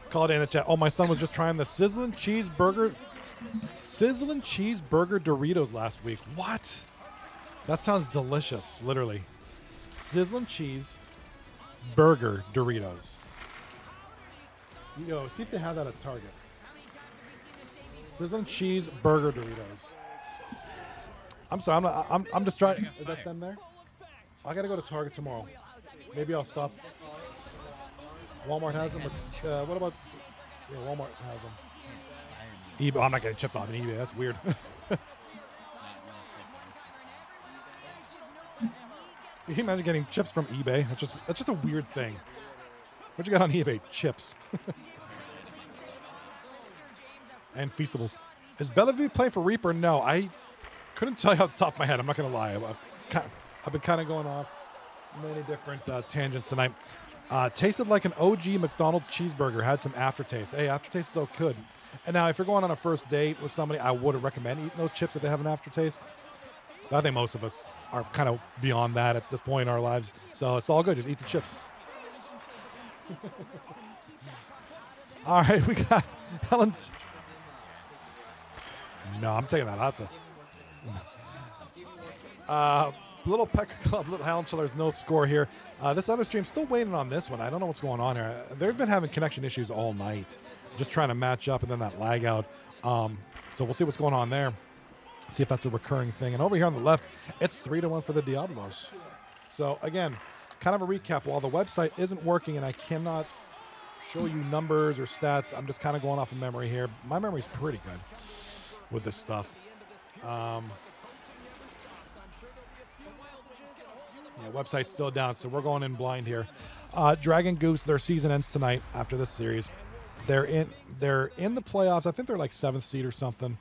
Call it in the chat. Oh, my son was just trying the sizzling cheeseburger Doritos last week. What? That sounds delicious, literally. Sizzling cheese burger Doritos. Yo, see if they have that at Target. Sizzling cheese burger Doritos. I'm sorry, I'm just trying. Is that them there? I gotta go to Target tomorrow. Maybe I'll stop. Walmart has them, but what about? Yeah, Walmart has them. eBay. I'm not getting chips off an eBay. That's weird. Can you imagine getting chips from eBay? That's just a weird thing. What you got on eBay? Chips. And Feastables. Is Bellevue playing for Reaper? No, I couldn't tell you off the top of my head. I'm not going to lie. I've been kind of going off many different tangents tonight. Tasted like an OG McDonald's cheeseburger. Had some aftertaste. Hey, aftertaste is so good. And now, if you're going on a first date with somebody, I would recommend eating those chips if they have an aftertaste. But I think most of us are kind of beyond that at this point in our lives. So it's all good. Just eat the chips. All right, we got Helen. No, I'm taking that hot. Little Pecker Club, Little Helen Chiller's no score here. This other stream, still waiting on this one. I don't know what's going on here. They've been having connection issues all night. Just trying to match up and then that lag out. So we'll see what's going on there. See if that's a recurring thing. And over here on the left, it's 3-1 for the Diablos. So again, kind of a recap. While the website isn't working and I cannot show you numbers or stats, I'm just kind of going off of memory here. My memory's pretty good with this stuff. Yeah, website's still down, so we're going in blind here. Dragon Goose, their season ends tonight after this series. They're in the playoffs. I think they're like 7th seed or something.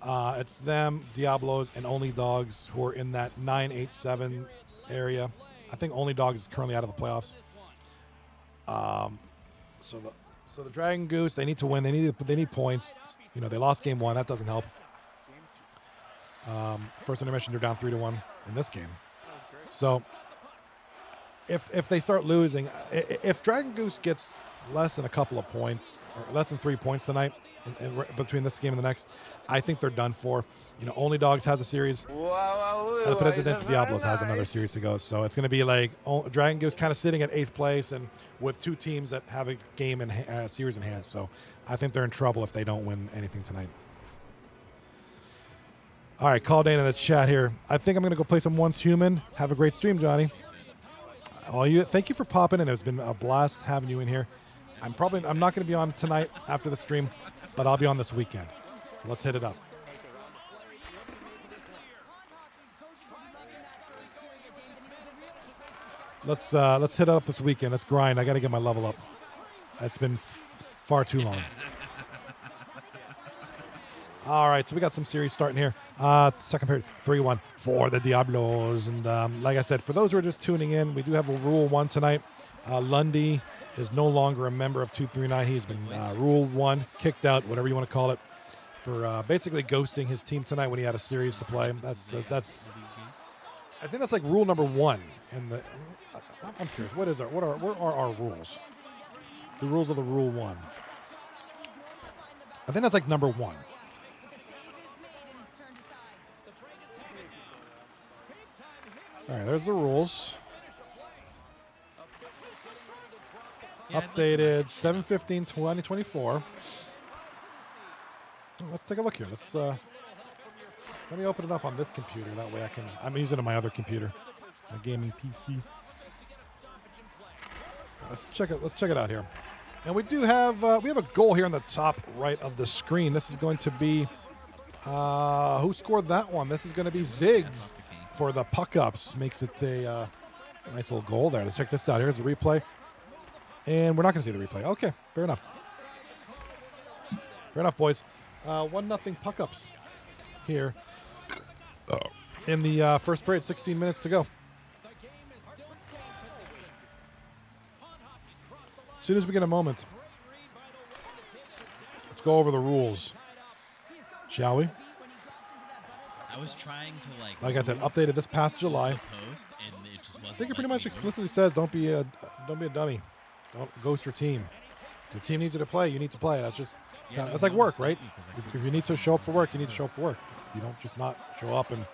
It's them, Diablos, and Only Dogs who are in that 9-8-7 area. I think Only Dogs is currently out of the playoffs. So the Dragon Goose, they need to win. They need points. You know, they lost game 1. That doesn't help. First intermission, they're down 3-1 in this game. So if they start losing, if Dragon Goose gets less than a couple of points, or less than 3 points tonight, between this game and the next, I think they're done for. You know, Only Dogs has a series. El Presidente Diablos has another series to go. So it's going to be like Dragon Goose kind of sitting at 8th place, and with 2 teams that have a game and series in hand. So I think they're in trouble if they don't win anything tonight. All right, call Dana in the chat here. I think I'm going to go play some Once Human. Have a great stream, Johnny. Thank you for popping in. It's been a blast having you in here. I'm not going to be on tonight after the stream, but I'll be on this weekend. So let's hit it up. Let's hit it up this weekend. Let's grind. I got to get my level up. It's been far too long. All right, so we got some series starting here. Second period, 3-1 for the Diablos. And like I said, for those who are just tuning in, we do have a Rule 1 tonight. Lundy is no longer a member of 239. He's been Rule 1, kicked out, whatever you want to call it, for basically ghosting his team tonight when he had a series to play. That's I think that's like rule number 1. I'm curious, what are our rules? The rules of the Rule 1. I think that's like number 1. All right, there's the rules. Yeah, updated 7/15/2024. Let's take a look here. Let me open it up on this computer. That way I'm using it on my other computer, my gaming PC. Let's check it out here. And we do have we have a goal here on the top right of the screen. This is going to be who scored that one? This is going to be Ziggs for the puck ups. Makes it a nice little goal there. Let's check this out. Here's the replay. And we're not going to see the replay. Okay, fair enough. Fair enough, boys. 1-0 puck ups here in the first period. 16 minutes to go. As soon as we get a moment, let's go over the rules, shall we? I was trying to like I said, updated this past July. Post and it just wasn't. I think it pretty much explicitly says don't be a dummy. Don't ghost your team. If your team needs you to play, you need to play. That's just that's like work, right? If you need to show up for work, you need to show up for work. You don't just not show up and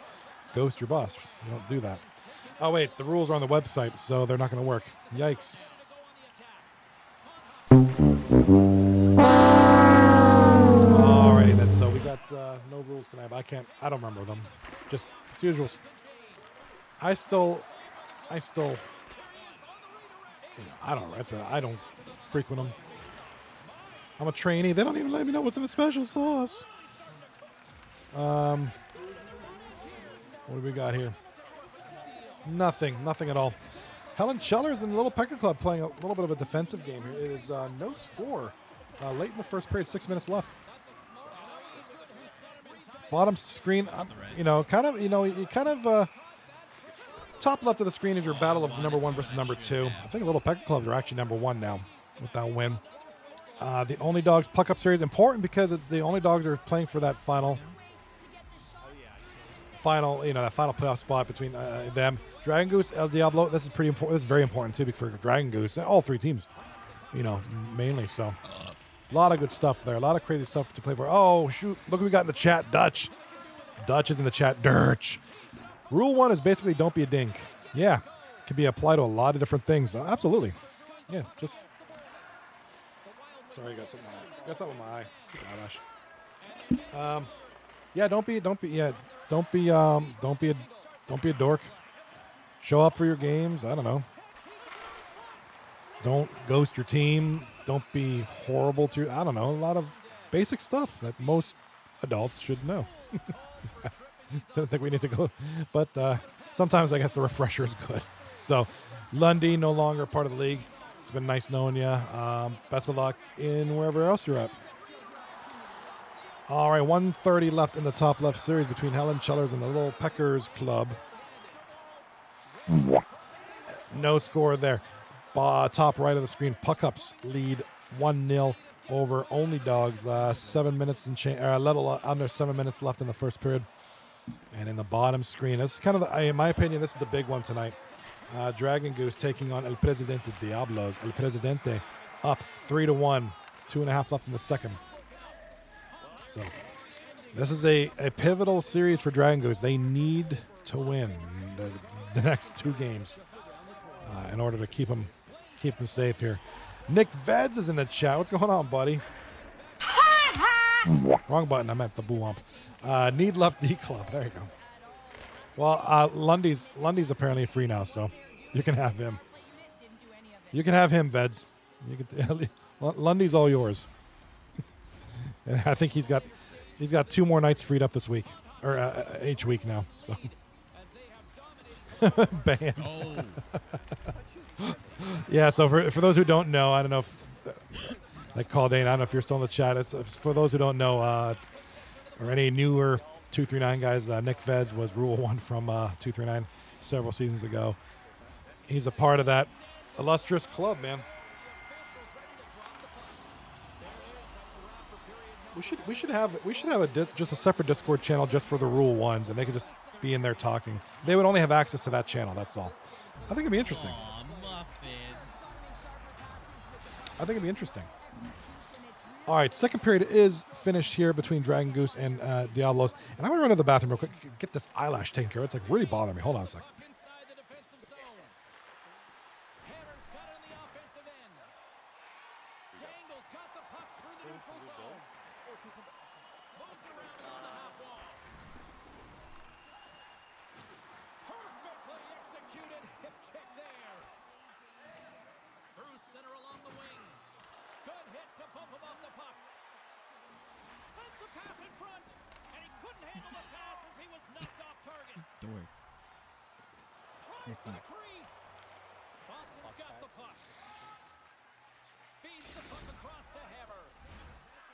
ghost your boss. You don't do that. Oh wait, the rules are on the website, so they're not going to work. Yikes. Alrighty then, so we got no rules tonight, but I don't remember them. Just as usual. I don't frequent them. I'm a trainee. They don't even let me know what's in the special sauce. What do we got here? Nothing at all. Helen Cheller's in the Little Pecker Club playing a little bit of a defensive game here. It is no score. Late in the first period, 6 minutes left. Bottom screen, top left of the screen is your battle of number 1 versus number 2. I think Little Pecker Clubs are actually number 1 now with that win. The Only Dogs puck up series important because the Only Dogs are playing for that final playoff spot between them. Dragon Goose, El Diablo. This is pretty important. This is very important too for Dragon Goose. All 3 teams, mainly so. A lot of good stuff there. A lot of crazy stuff to play for. Oh shoot! Look what we got in the chat. Dutch is in the chat. Dirch. Rule 1 is basically don't be a dink. Yeah, can be applied to a lot of different things. Absolutely. Yeah, just. Sorry, I got something in my eye. Stupid eyelash. Yeah, don't be a dork. Show up for your games. I don't know. Don't ghost your team. Don't be horrible to, I don't know, a lot of basic stuff that most adults should know. Don't think we need to go, but sometimes I guess the refresher is good. So, Lundy no longer part of the league. It's been nice knowing you. Best of luck in wherever else you're at. All right, 1:30 left in the top left series between Helen Chellers and the Little Peckers Club. No score there. Top right of the screen, Puck-Ups lead 1-0 over Only Dogs. 7 minutes and a little under 7 minutes left in the first period. And in the bottom screen, this is kind of, in my opinion, this is the big one tonight. Dragon Goose taking on El Presidente Diablos. El Presidente up 3-1. 2.5 left in the second. So this is a pivotal series for Dragon Goose. They need to win the next 2 games in order to keep them safe here. Nick Veds is in the chat. What's going on, buddy? Wrong button. I meant the boo ump. Need Left D Club. There you go. Well, Lundy's apparently free now, so you can have him. You can have him, Veds. You can. Lundy's all yours. And I think he's got 2 more nights freed up this week, or each week now. So. Banned. Oh. Yeah, so for those who don't know, I don't know if like called in, I don't know if you're still in the chat. It's for those who don't know, or any newer 239 guys, Nick Veds was Rule 1 from 239 several seasons ago. He's a part of that illustrious club, man. We should have just a separate Discord channel just for the Rule 1s, and they could just be in there talking. They would only have access to that channel. That's all. I think it'd be interesting. Aw, Muffin. I think it'd be interesting. All right, second period is finished here between Dragon Goose and Diablos. And I'm going to run to the bathroom real quick, get this eyelash taken care of. It's like really bothering me. Hold on a sec. Dork. Boston's got the puck. Feeds the puck across to Hammer.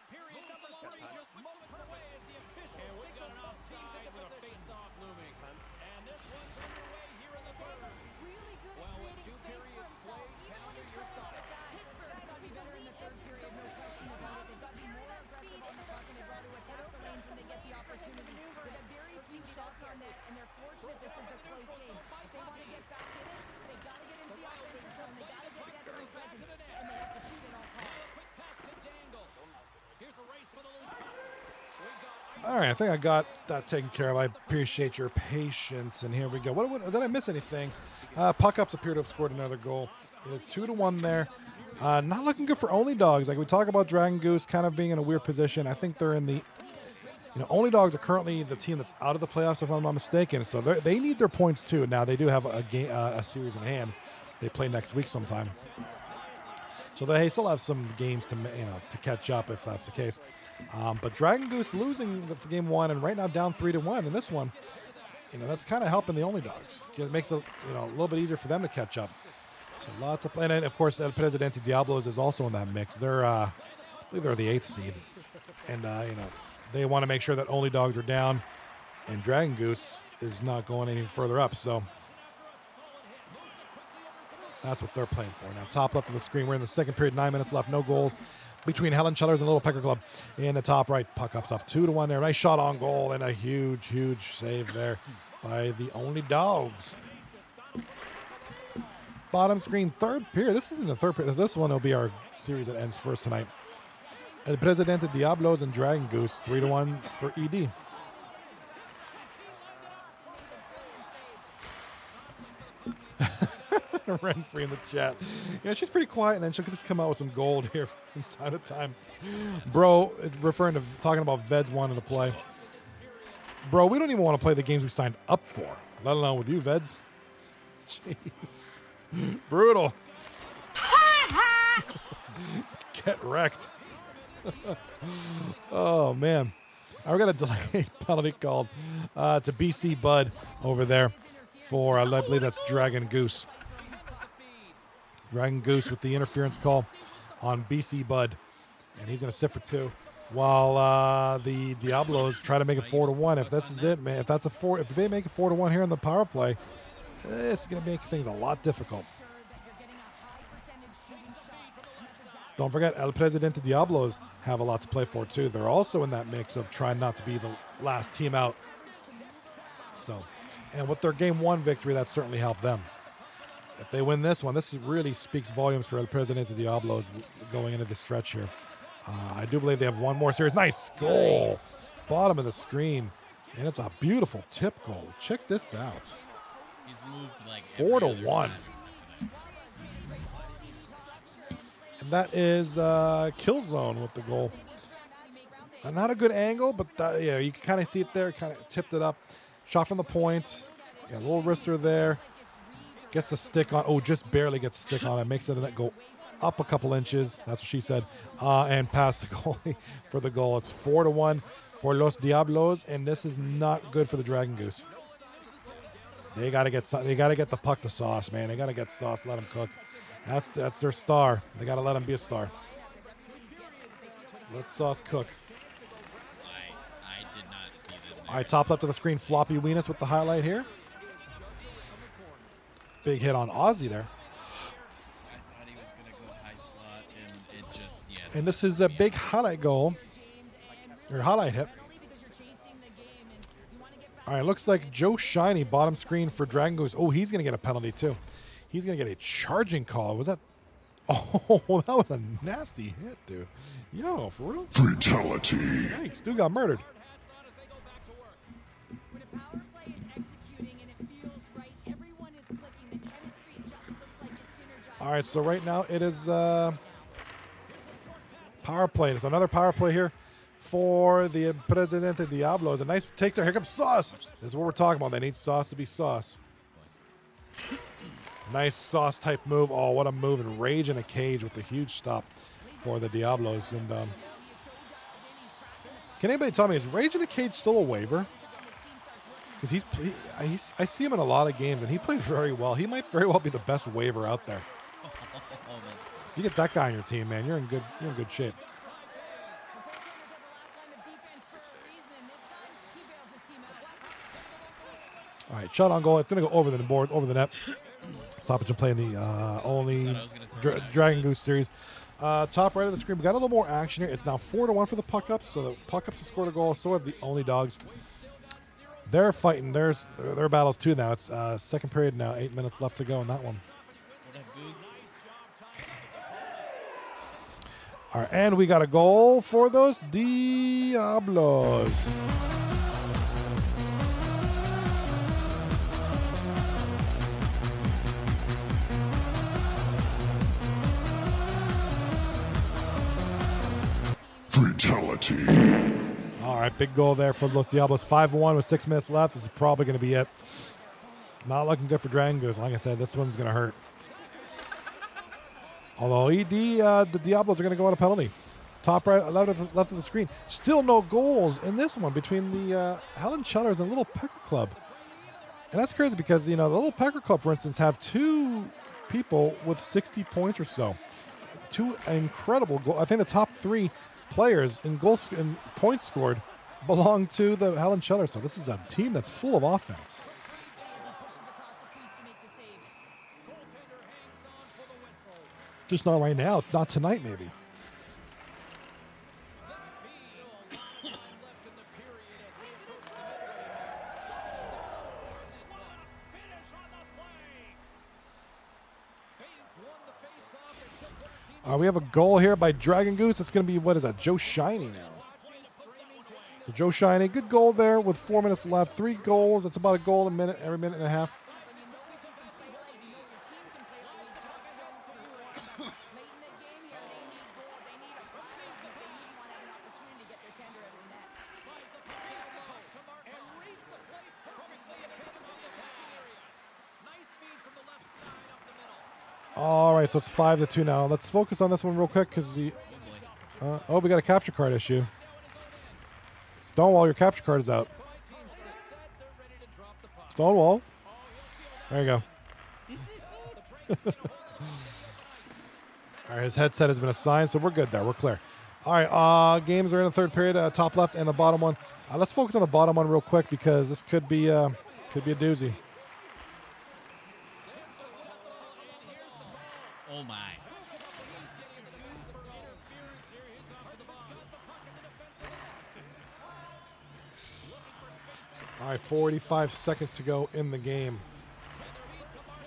Period number 3 just moments away as the official signals both teams into position. Face-off looming. And this one's underway here in the third. Really good at creating space for himself, even when he's coming outside. Pittsburgh's got to be better in the third period, no question about it. They've got to be more aggressive on the puck and they've got to attack the lanes when they get the opportunity. They've had very few shots on net, and they're fortunate this is a close game. If they want to get back in it, they've got to get into the offensive zone. They've got to get that very presence, and they have to shoot at all costs. Quick pass to Dangle. Here's a race for the loose puck. All right, I think I got that taken care of. I appreciate your patience. And here we go. What did I miss anything? Puck-Ups appear to have scored another goal. It is 2-1 there. Not looking good for Only Dogs. Like we talk about Dragon Goose kind of being in a weird position. I think they're in the, Only Dogs are currently the team that's out of the playoffs, if I'm not mistaken. So they need their points too. Now they do have a game, a series in hand. They play next week sometime. So they still have some games to catch up if that's the case. But Dragon Goose losing for game 1 and right now down 3-1 in this one. That's kind of helping the Only Dogs. It makes it a little bit easier for them to catch up. So lots of, and then of course El Presidente Diablos is also in that mix. They're I believe they're the 8th seed, and they want to make sure that Only Dogs are down, and Dragon Goose is not going any further up. So that's what they're playing for now. Top left of the screen, we're in the second period. 9 minutes left, no goals between Helen Chellers and Little Pecker Club. In the top right, Puck-Ups up 2-1 there. Nice shot on goal and a huge save there by the Only Dogs. Bottom screen, third period. This isn't the third period. This one will be our series that ends first tonight. El Presidente Diablos and Dragon Goose, 3-1 for ED. Renfree in the chat. She's pretty quiet, and then she'll just come out with some gold here from time to time. Bro, talking about Veds wanting to play. Bro, we don't even want to play the games we signed up for, let alone with you, Veds. Jeez. Brutal. Get wrecked. Oh, man. We're going to delay penalty called to BC Bud over there for, I believe that's Dragon Goose. Dragon Goose with the interference call on BC Bud. And he's going to sit for 2. While the Diablos try to make it 4-1. If this is it, man, if they make it 4-1 here in the power play, it's going to make things a lot difficult. Don't forget, El Presidente Diablos have a lot to play for, too. They're also in that mix of trying not to be the last team out. So, and with their Game 1 victory, that certainly helped them. If they win this one, this really speaks volumes for El Presidente Diablos going into the stretch here. I do believe they have one more series. Nice goal. Bottom of the screen. And it's a beautiful tip goal. Check this out. He's moved like 4-1. And that is Killzone with the goal. Not a good angle, but yeah, you can kind of see it there. Kind of tipped it up. Shot from the point. Yeah, a little wrister there. Gets the stick on. Oh, just barely gets the stick on it. Makes it a net go up a couple inches. That's what she said. And past the goalie for the goal. It's 4-1 for Los Diablos, and this is not good for the Dragon Goose. They got to get the puck to Sauce, man. They got to get Sauce. Let him cook. That's their star. They got to let him be a star. Let Sauce cook. I did not see that. All right, top left of the screen, Floppy Weenus with the highlight here. Big hit on Ozzy there. I thought he was going to go high slot, and it just, yeah. And this is a big highlight goal, or highlight hit. All right, looks like Joe Shiny, bottom screen for Dragon Goose. Oh, he's going to get a penalty too. He's going to get a charging call. Was that? Oh, that was a nasty hit, dude. Yo, for real? Fatality. Yikes, dude got murdered. All right, so right now it is power play. It's another power play here for the Presidente Diablos. A nice take there. Here comes Sauce. This is what we're talking about. They need Sauce to be Sauce. Nice Sauce type move. Oh, what a move. And Rage in a cage with the huge stop for the Diablos. And can anybody tell me, is Rage in a cage still a waiver? Because I see him in a lot of games, and he plays very well. He might very well be the best waiver out there. You get that guy on your team, man. You're in good shape. All right, shot on goal. It's going to go over the board, over the net. Stoppage and play in the only Dragon Goose series. Top right of the screen, we got a little more action here. It's now 4-1 for the puck ups. So the puck ups have scored a goal. So have the only dogs. They're fighting. Their battles too now. It's second period now. 8 minutes left to go in that one. All right, and we got a goal for those Diablos. Fatality. All right, big goal there for Los Diablos. 5-1 with 6 minutes left. This is probably going to be it. Not looking good for Dragon Goose. Like I said, this one's going to hurt. Although the Diablos are going to go on a penalty. Top right, left of the screen. Still no goals in this one between the Helen Chellers and Little Pecker Club. And that's crazy because, the Little Pecker Club, for instance, have 2 people with 60 points or so. 2 incredible goals. I think the top 3 players in goals and points scored belong to the Helen Chellers. So this is a team that's full of offense. Just not right now. Not tonight, maybe. We have a goal here by Dragon Goose. It's going to be, what is that, Joe Shiny now. So Joe Shiny, good goal there with 4 minutes left. 3 goals. It's about a goal a minute, every minute and a half. All right, so it's 5-2 now. Let's focus on this one real quick because the. Oh, we got a capture card issue. Stonewall, your capture card is out. Stonewall. There you go. All right, his headset has been assigned, so we're good there. We're clear. All right, games are in the third period, top left and the bottom one. Let's focus on the bottom one real quick because this could be a doozy. Oh my. All right, 45 seconds to go in the game.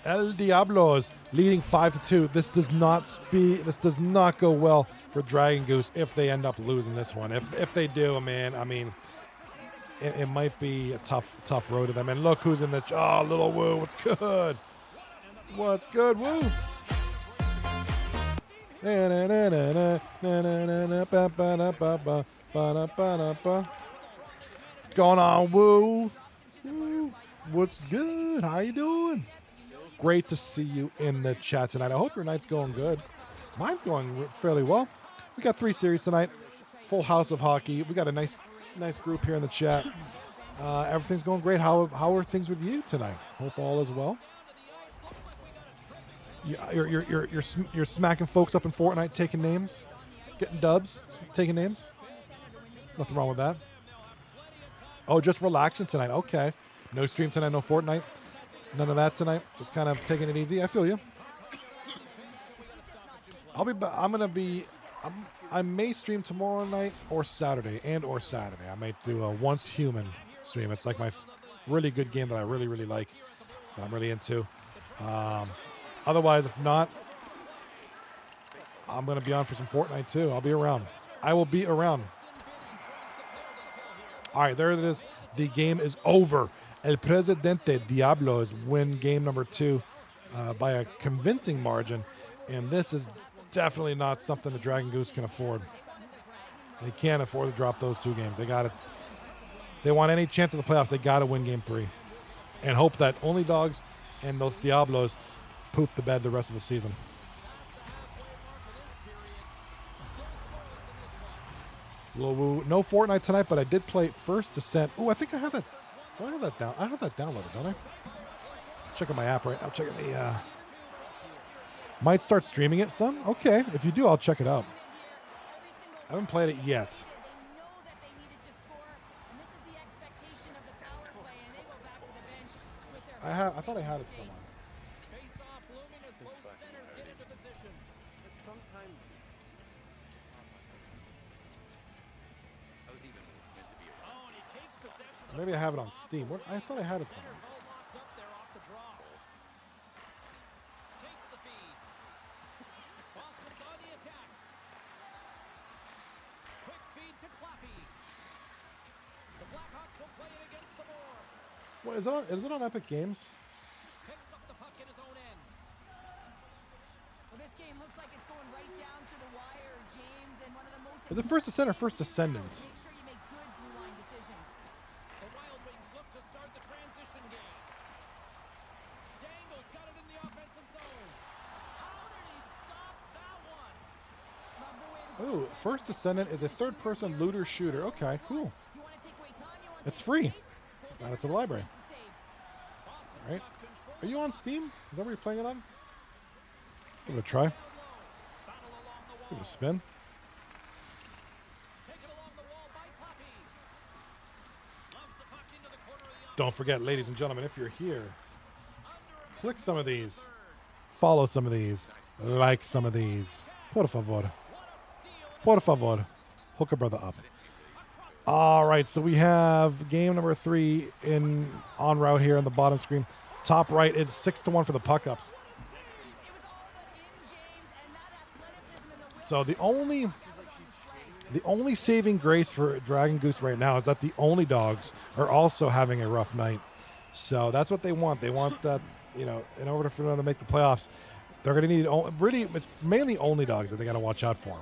El Diablos leading 5-2. This does not go well for Dragon Goose if they end up losing this one. If they do, man, I mean, it might be a tough road to them. And look who's in the little Woo. What's good? What's good, Woo? Going on, Woo? Woo. What's good? How you doing? Great to see you in the chat tonight. I hope your night's going good. Mine's going fairly well. We got 3 series tonight. Full house of hockey. We got a nice group here in the chat. Everything's going great. How are things with you tonight? Hope all is well. You're smacking folks up in Fortnite, taking names, getting dubs, taking names. Nothing wrong with that. Oh, just relaxing tonight. Okay. No stream tonight, no Fortnite. None of that tonight. Just kind of taking it easy. I feel you. I may stream tomorrow night or Saturday. I might do a Once Human stream. It's like my really good game that I really, really like, that I'm really into. Otherwise, if not, I'm going to be on for some Fortnite too. I'll be around. I will be around. All right, there it is. The game is over. El Presidente Diablos win game number 2 by a convincing margin. And this is definitely not something the Dragon Goose can afford. They can't afford to drop those 2 games. They got it. They want any chance of the playoffs, they got to win game 3. And hope that Only Dogs and those Diablos poop the bed the rest of the season. No Fortnite tonight, but I did play First Descent. Oh, I think I have that. Do I have that down? I have that downloaded, don't I? Checking my app right now. Checking the. Might start streaming it some. Okay, if you do, I'll check it out. I haven't played it yet. I thought I had it somewhere. Face-off looming as both centers get into position. Sometimes I was even meant to be around. Oh, and he takes possession. Maybe I have it on Steam. I thought I had it somewhere. All locked up there off the draw. Takes the feed. Boston's on the attack. Quick feed to Clappy. The Blackhawks will play it against the boards. What, is it on Epic Games? Picks up the puck in his own end. Well, this game looks like it's going right down to the wire, James, and one of the most Is it First Descent or First Descendant? Make sure you make good blue line decisions. The Wild Wings look to start the transition game. Dangle's got it in the offensive zone. How did he stop that one? Love the way the Ooh, First Descendant is a third-person looter shooter. Okay, cool. You want to take away time, you want It's to free. space? Add it to the library. To save. All right. Are you on Steam? Is that where you're playing it on? Give it a try. Battle along the Give it wall. a spin. Taken along the wall by Clappy. Loves the puck into the corner of the Don't forget, ladies and gentlemen, if you're here, click some of these, follow some of these, like some of these. Por favor. Por favor. Hook a brother up. All right, so we have game number 3 en route here on the bottom screen. Top right, it's 6-1 for the puck ups. So the only saving grace for Dragon Goose right now is that the Only Dogs are also having a rough night. So that's what they want. They want that, in order for them to make the playoffs, they're going to need it's mainly Only Dogs that they got to watch out for.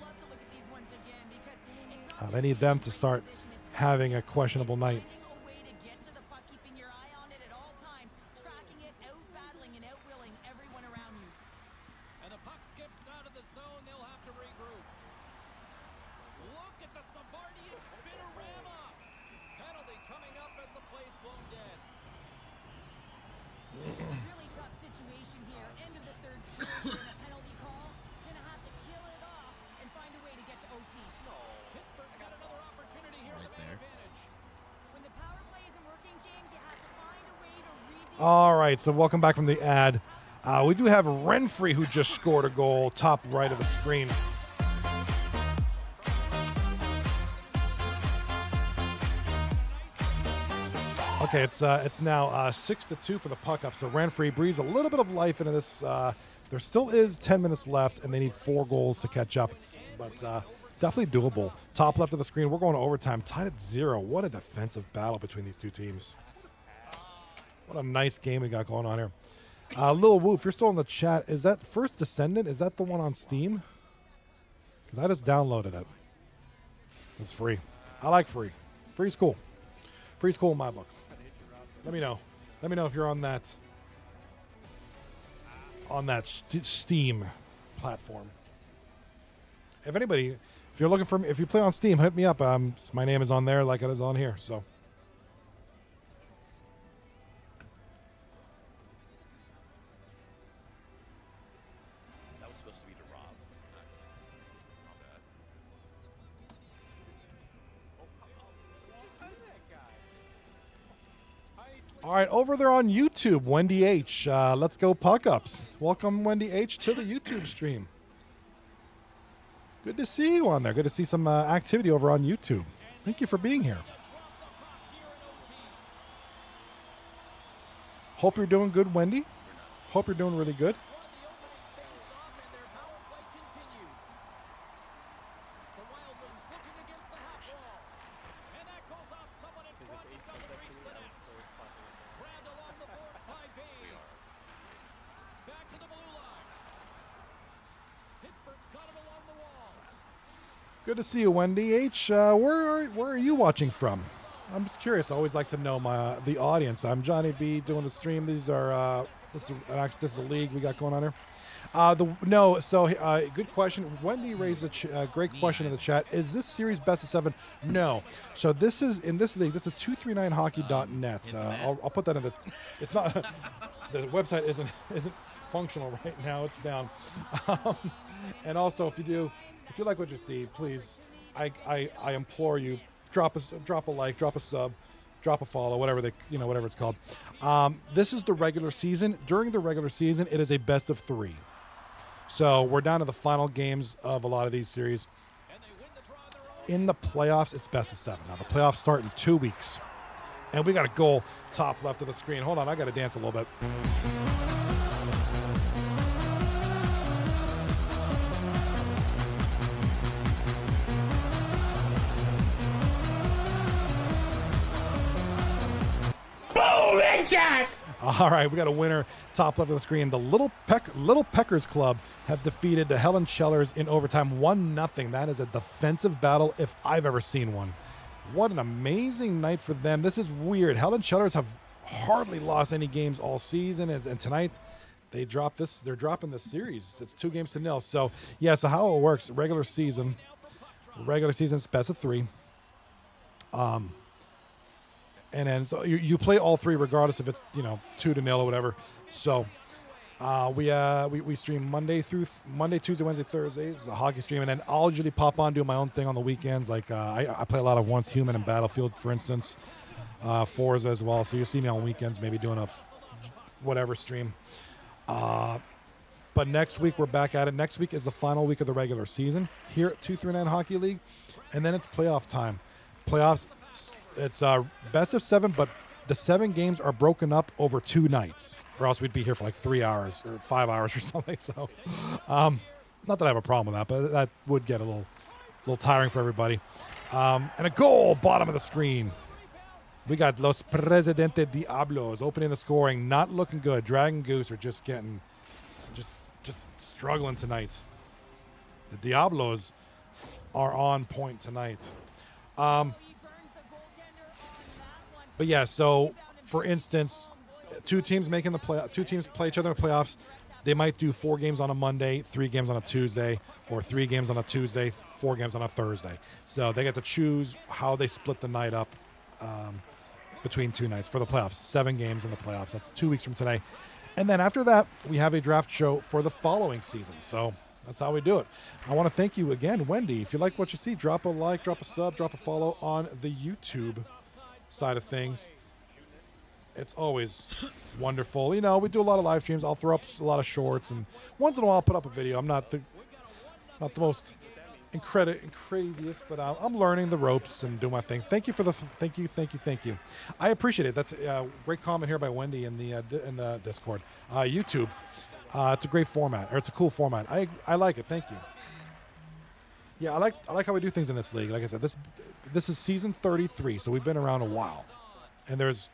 They need them to start having a questionable night. Way to get to the puck, keeping your eye on it at all times, tracking it, out battling and out willing everyone around you. And puck skips out of the zone, they'll have to regroup. Look at the Savardian spinorama. Penalty coming up as the play's blown dead. Really tough situation here. End of the third period and a penalty call. Gonna have to kill it off and find a way to get to OT. Pittsburgh's got another opportunity here Right to man there. advantage. When the power play isn't working, James, you have to find a way to read the All right, so welcome back from the ad. We do have Renfrey who just scored a goal, top right of the screen. Okay, it's now 6-2 for the puck up. So Renfrey breathes a little bit of life into this. There still is 10 minutes left, and they need 4 goals to catch up. But definitely doable. Top left of the screen, we're going to overtime, tied at 0. What a defensive battle between these two teams. What a nice game we got going on here. Lil Woo, if you're still in the chat, is that First Descendant? Is that the one on Steam? Because I just downloaded it. It's free. I like free. Free's cool. Free's cool in my book. Let me know. Let me know if you're on that Steam platform. If anybody, if you're looking for me, if you play on Steam, hit me up. My name is on there like it is on here. So. That was supposed to be to Rob. Not bad. All right, over there on YouTube, Wendy H. Let's go puck ups. Welcome, Wendy H. to the YouTube stream. Good to see you on there. Good to see some activity over on YouTube. Thank you for being here. Hope you're doing good, Wendy. Hope you're doing really good. Good to see you, Wendy H. Where are you watching from? I'm just curious. I always like to know the audience. I'm Johnny B doing the stream. These are this is a league we got going on here. Good question. Wendy raised a great question in the chat. Is this series best of 7? No. So this is in this league. This is 239hockey.net. I'll put that in the. It's not. The website isn't functional right now. It's down. And also, if you like what you see, please, I implore you, drop a like, drop a sub, drop a follow, whatever it's called. This is the regular season. During the regular season, it is a best of 3. So we're down to the final games of a lot of these series. In the playoffs, it's best of 7. Now the playoffs start in 2 weeks, and we got a goal top left of the screen. Hold on, I got to dance a little bit. All right, we got a winner top left of the screen. The Little Peckers Club have defeated the Helen Shellers in overtime 1-0. That is a defensive battle if I've ever seen one. What an amazing night for them. This is weird. Helen Shellers have hardly lost any games all season, and tonight they're dropping this series. It's 2-0. So so how it works, regular season it's best of 3. And then so you play all 3 regardless if it's 2-0 or whatever. So we stream Monday, Tuesday, Wednesday, Thursdays, a hockey stream, and then I'll usually pop on do my own thing on the weekends. Like I play a lot of Once Human and Battlefield, for instance, Forza as well. So you'll see me on weekends, maybe doing a whatever stream. But next week we're back at it. Next week is the final week of the regular season here at 239 Hockey League, and then it's playoff time. Playoffs. It's best of 7, but the 7 games are broken up over 2 nights, or else we'd be here for like 3 hours or 5 hours or something. So, not that I have a problem with that, but that would get a little tiring for everybody. And a goal, bottom of the screen. We got Los Presidente Diablos opening the scoring, not looking good. Dragon Goose are just struggling tonight. The Diablos are on point tonight. But yeah, so for instance, 2 teams play each other in the playoffs. They might do 4 games on a Monday, 3 games on a Tuesday, or 3 games on a Tuesday, 4 games on a Thursday. So they get to choose how they split the night up between 2 nights for the playoffs. 7 games in the playoffs. That's 2 weeks from today. And then after that, we have a draft show for the following season. So that's how we do it. I want to thank you again, Wendy. If you like what you see, drop a like, drop a sub, drop a follow on the YouTube side of things. It's always wonderful. You know, we do a lot of live streams. I'll throw up a lot of shorts, and once in a while I'll put up a video. I'm not the most craziest, but I'm learning the ropes and doing my thing. Thank you for the thank you. I appreciate it. That's a great comment here by Wendy in the Discord, YouTube. It's a great format, or it's a cool format. I like it. Thank you. Yeah, I like how we do things in this league. Like I said, this is season 33, so we've been around a while, and there's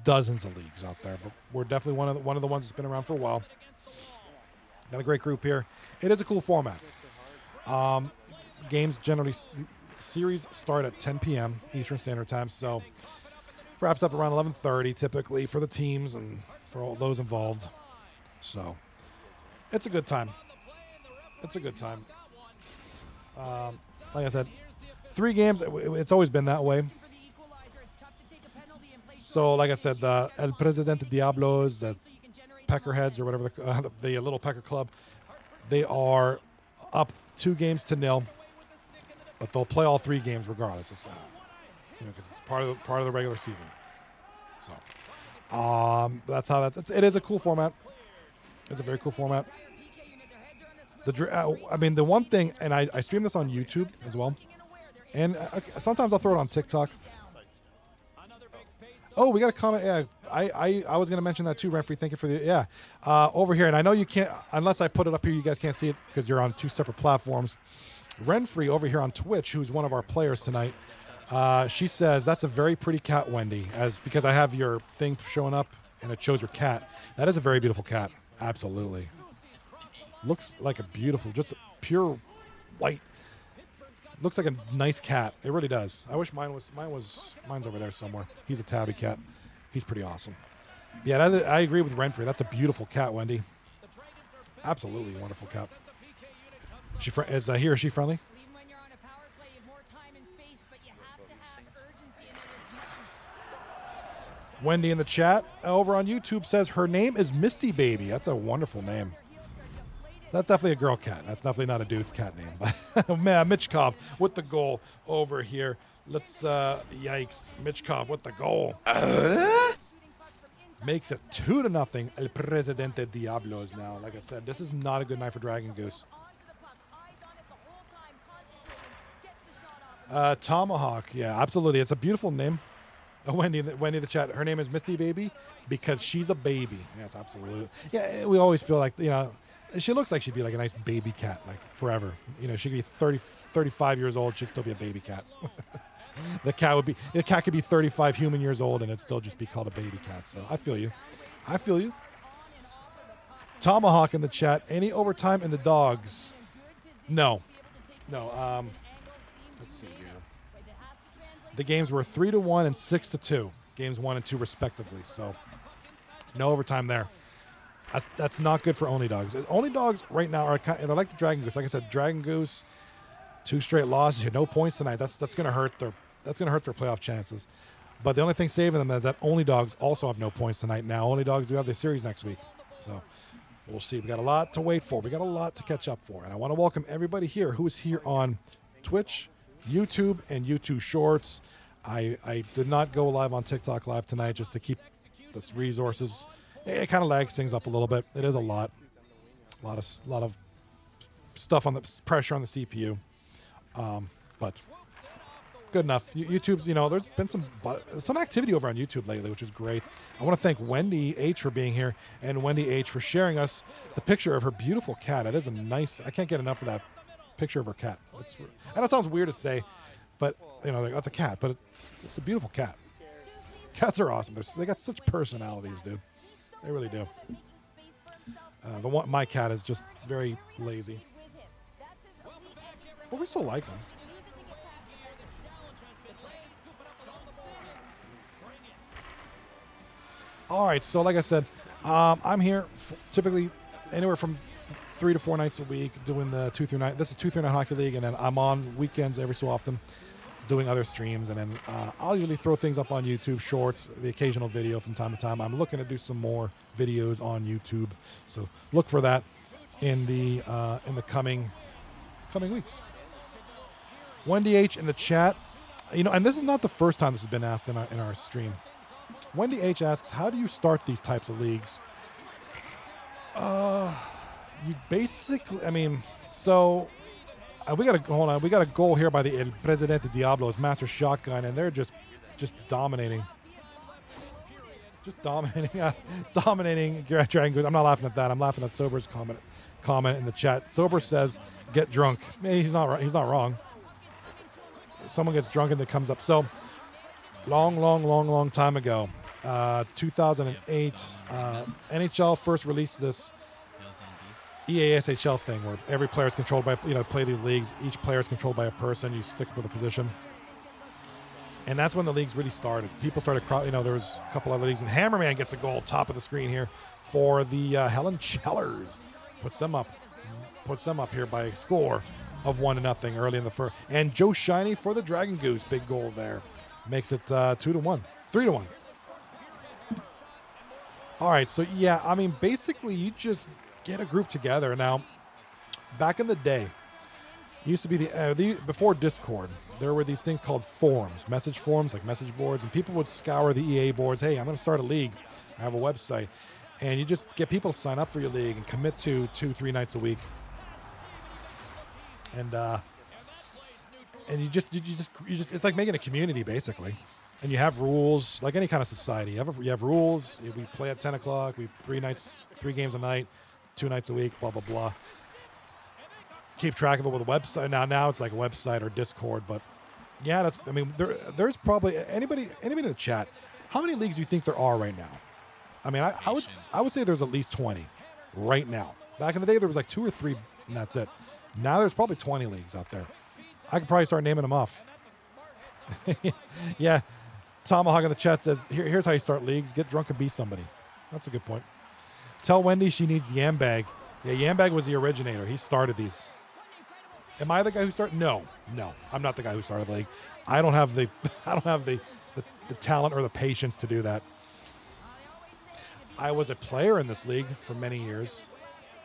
dozens of leagues out there, but we're definitely one of the ones that's been around for a while. Got a great group here. It is a cool format. Games generally, series start at 10 p.m. Eastern Standard Time, so wraps up around 11:30 typically for the teams and for all those involved. So it's a good time. It's a good time. Like I said, 3 games. It's always been that way. So, like I said, the El Presidente Diablos, the Peckerheads, or whatever, the Little Pecker Club, they are up 2-0, but they'll play all 3 games regardless. It's, because it's part of the regular season. So, that's how it is a cool format. It's a very cool format. The one thing, and I stream this on YouTube as well, and sometimes I'll throw it on TikTok. Oh, we got a comment. Yeah, I was going to mention that too, Renfrey. Thank you for the over here. And I know you can't, unless I put it up here, you guys can't see it because you're on 2 separate platforms. Renfrey over here on Twitch, who's one of our players tonight, she says, that's a very pretty cat, Wendy, because I have your thing showing up and it shows your cat. That is a very beautiful cat. Absolutely. Looks like a beautiful, just a pure white. Looks like a nice cat. It really does. I wish mine's over there somewhere. He's a tabby cat. He's pretty awesome. Yeah, I agree with Renfrey. That's a beautiful cat, Wendy. Absolutely wonderful cat. Is he or she friendly? Wendy in the chat over on YouTube says her name is Misty Baby. That's a wonderful name. That's definitely a girl cat. That's definitely not a dude's cat name. But man, Mitchkov with the goal over here. Let's, yikes. Mitchkov with the goal. Makes it 2-0. El Presidente Diablos now. Like I said, this is not a good night for Dragon Goose. Tomahawk. Yeah, absolutely. It's a beautiful name. Wendy the chat. Her name is Misty Baby because she's a baby. Yes, absolutely. Yeah, we always feel like, she looks like she'd be like a nice baby cat, like forever. She could be 30, 35 years old. She'd still be a baby cat. The cat could be 35 human years old and it'd still just be called a baby cat. So I feel you. Tomahawk in the chat. Any overtime in the dogs? No. Let's see here. The games were 3-1 and 6-2. Games 1 and 2 respectively. So no overtime there. That's not good for Only Dogs. Only Dogs right now are they're like the Dragon Goose. Like I said, Dragon Goose, 2 straight losses. No points tonight. That's going to hurt their playoff chances. But the only thing saving them is that Only Dogs also have no points tonight. Now Only Dogs do have the series next week, so we'll see. We got a lot to wait for. We got a lot to catch up for, and I want to welcome everybody here who is here on Twitch, YouTube, and YouTube Shorts. I did not go live on TikTok Live tonight just to keep the resources. It kind of lags things up a little bit. It is a lot of stuff on the pressure on the CPU, but good enough. YouTube's, there's been some activity over on YouTube lately, which is great. I want to thank Wendy H for being here and Wendy H for sharing us the picture of her beautiful cat. It is a nice. I can't get enough of that picture of her cat. I know it sounds weird to say, but that's a cat, but it's a beautiful cat. Cats are awesome. They got such personalities, dude. They really do. My cat is just very lazy, but we still like him. All right, so like I said, I'm here typically anywhere from 3 to 4 nights a week doing the 2 through 9. This is 2 through 9 hockey league, and then I'm on weekends every so often doing other streams, and then I'll usually throw things up on YouTube, shorts, the occasional video from time to time. I'm looking to do some more videos on YouTube, so look for that in the coming weeks. Wendy H in the chat, and this is not the first time this has been asked in our stream. Wendy H asks, how do you start these types of leagues? You basically, we got a goal here by the El Presidente Diablos, Master Shotgun, and they're just dominating. Just dominating Dragon Goose. I'm not laughing at that. I'm laughing at Sober's comment in the chat. Sober says, get drunk. He's not wrong. Someone gets drunk and it comes up. So, long time ago, 2008, NHL first released this EASHL thing where every player is controlled by, play these leagues. Each player is controlled by a person. You stick with a position. And that's when the leagues really started. People started, there was a couple other leagues. And Hammerman gets a goal top of the screen here for the Helen Chellers. Puts them up here by a score of 1-0 early in the first. And Joe Shiny for the Dragon Goose. Big goal there. Makes it 2-1. 3-1. All right, so yeah, basically you just get a group together. Now, back in the day, it used to be before Discord, there were these things called forums, message forums, like message boards, and people would scour the EA boards. Hey, I'm going to start a league. I have a website. And you just get people to sign up for your league and commit to 2-3 nights a week. And you just it's like making a community basically. And you have rules like any kind of society. You have rules. We play at 10 o'clock. We 3 games a night, 2 nights a week, blah, blah, blah. Keep track of it with a website. Now it's like a website or Discord, but yeah, there's probably anybody in the chat. How many leagues do you think there are right now? I would say there's at least 20 right now. Back in the day, there was like 2 or 3, and that's it. Now there's probably 20 leagues out there. I could probably start naming them off. Yeah, Tomahawk in the chat says, here's how you start leagues. Get drunk and be somebody. That's a good point. Tell Wendy she needs Yambag. Yeah, Yambag was the originator. He started these. Am I the guy who started? No, I'm not the guy who started the league. I don't have the talent or the patience to do that. I was a player in this league for many years,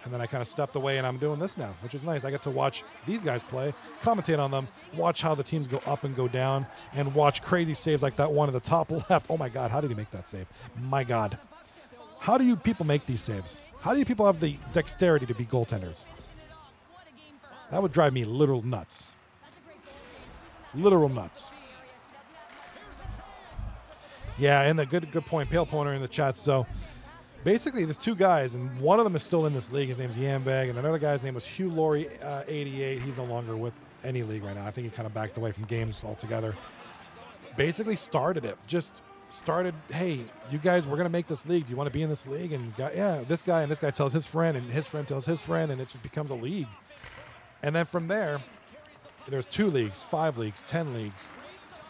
and then I kind of stepped away, and I'm doing this now, which is nice. I get to watch these guys play, commentate on them, watch how the teams go up and go down, and watch crazy saves like that one at the top left. Oh my God, how did he make that save? My God. How do you people make these saves? How do you people have the dexterity to be goaltenders? That would drive me literal nuts. Literal nuts. Yeah, and the good point. Pale Pointer in the chat. So basically, there's 2 guys, and one of them is still in this league. His name's Yambag, and another guy's name was Hugh Laurie, 88. He's no longer with any league right now. I think he kind of backed away from games altogether. Basically started it. Just started, hey, you guys, we're going to make this league. Do you want to be in this league? And this guy tells his friend, and his friend tells his friend, and it just becomes a league. And then from there, there's 2 leagues, 5 leagues, 10 leagues.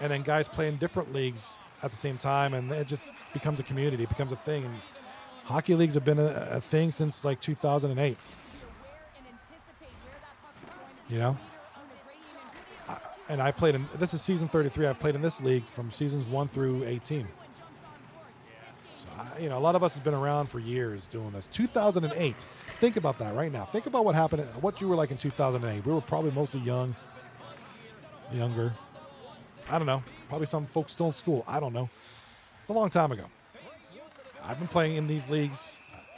And then guys play in different leagues at the same time, and it just becomes a community. It becomes a thing. And hockey leagues have been a thing since like 2008. And I played in, this is season 33. I've played in this league from seasons 1 through 18. So, a lot of us have been around for years doing this. 2008. Think about that right now. Think about what happened, what you were like in 2008. We were probably mostly younger. I don't know. Probably some folks still in school. I don't know. It's a long time ago. I've been playing in these leagues.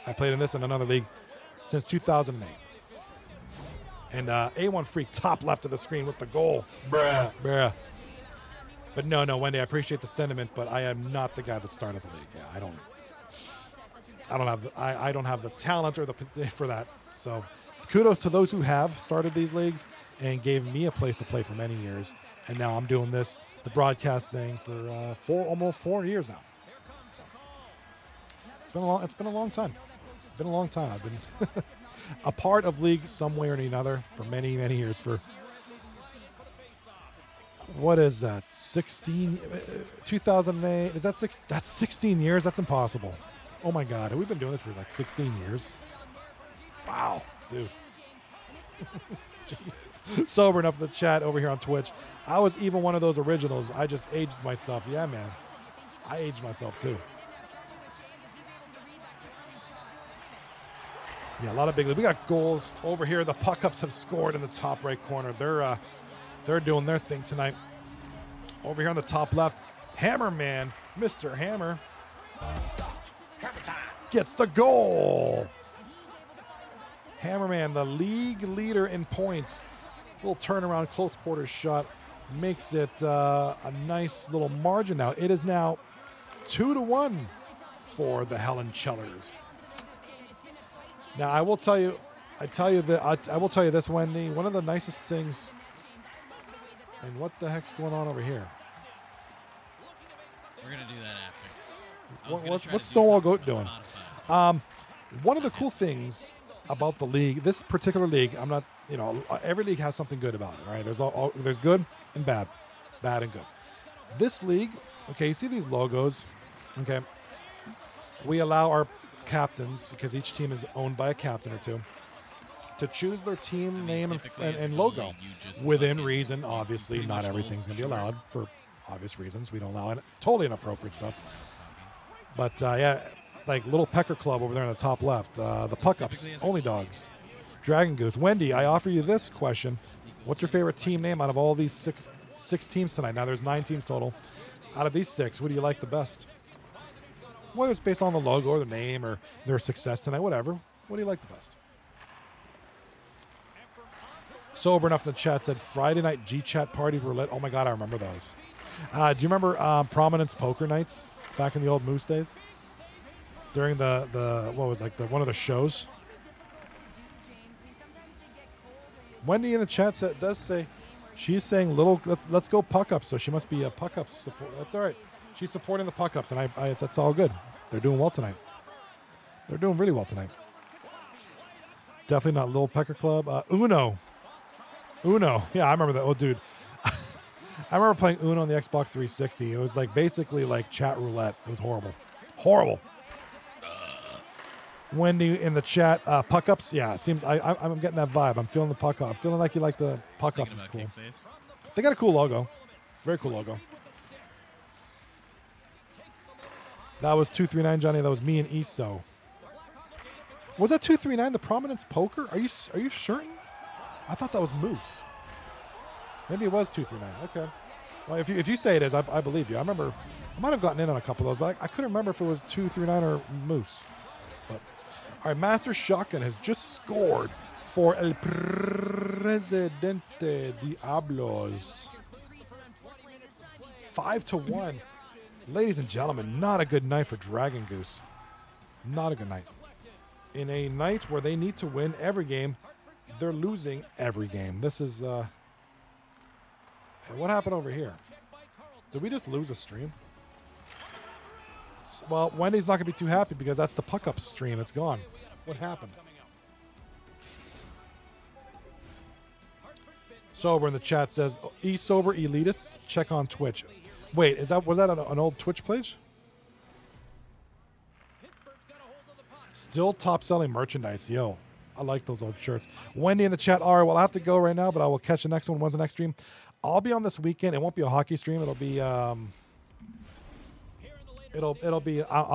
I played in this and another league since 2008. And A1 Freak, top left of the screen with the goal. Bruh. But no, Wendy, I appreciate the sentiment, but I am not the guy that started the league. Yeah, I don't have the talent or for that. So kudos to those who have started these leagues and gave me a place to play for many years. And now I'm doing the broadcast thing for almost 4 years now. So it's been a long time. I've been a part of league some way or another for many, many years. For what is that? 2008. Is that That's 16 years. That's impossible. Oh my God, have we been doing this for like 16 years? Wow, dude. Sober enough in the chat over here on Twitch. I was even one of those originals. I just aged myself. Yeah, man. I aged myself too. Yeah, a lot of big leagues. We got goals over here. The Puck-Ups have scored in the top right corner. They're doing their thing tonight. Over here on the top left, Hammerman, Mr. Hammer, gets the goal. Hammerman, the league leader in points. Little turnaround, close quarters shot, makes it a nice little margin now. It is now 2-1 for the Helen Chellers. Now I will tell you, I will tell you this, Wendy. One of the nicest things. And what the heck's going on over here? We're gonna do that after. What's Stonewall Goat doing? One of the cool things about the league, this particular league, I'm not, every league has something good about it, right? There's good and bad and good. This league, okay, you see these logos, okay? We allow our captains, because each team is owned by a captain or two, to choose their team name and logo within reason. Obviously, not everything's going to be allowed for obvious reasons. We don't allow totally inappropriate stuff. But yeah, like Little Pecker Club over there in the top left. The Puck-Ups, Only Dogs, Dragon Goose. Wendy, I offer you this question. What's your favorite team name out of all these six teams tonight? Now there's 9 teams total. Out of these 6, who do you like the best? Whether it's based on the logo or the name or their success tonight, whatever. What do you like the best? Sober enough in the chat said Friday night G-Chat party roulette. Oh my God, I remember those. Do you remember Prominence Poker Nights back in the old Moose days? During the one of the shows. Wendy in the chat does say she's saying let's go Puck-Ups, so she must be a Puck-Ups support. That's all right. She's supporting the Puck-Ups, and that's all good. They're doing well tonight. They're doing really well tonight. Definitely not Little Pecker Club. Uno. Yeah, I remember that. Oh, dude. I remember playing Uno on the Xbox 360. It was like basically like chat roulette. It was horrible. Horrible. Wendy in the chat. Puck-Ups. Yeah, it seems I'm getting that vibe. I'm feeling the Puck-Up. I'm feeling like you like the Puck-Ups. It's cool. They got a cool logo. Very cool logo. That was 239, Johnny. That was me and Eso. Was that 239 the Prominence Poker? Are you certain? I thought that was Moose. Maybe it was 239. Okay. Well, if you say it is, I believe you. I remember I might have gotten in on a couple of those, but I couldn't remember if it was 239 or Moose. But all right, Master Shotgun has just scored for El Presidente Diablos. 5-1. Ladies and gentlemen, not a good night for Dragon Goose. Not a good night. In a night where they need to win every game, they're losing every game. This is what happened over here? Did we just lose a stream? Well, Wendy's not going to be too happy because that's the Puck-Up stream. It's gone. What happened? Sober in the chat says, E-Sober Elitists, check on Twitch. Wait, was that an old Twitch page? Still top-selling merchandise. Yo, I like those old shirts. Wendy in the chat. All right, well, I have to go right now, but I will catch the next one. When's the next stream? I'll be on this weekend. It won't be a hockey stream. It'll be I'll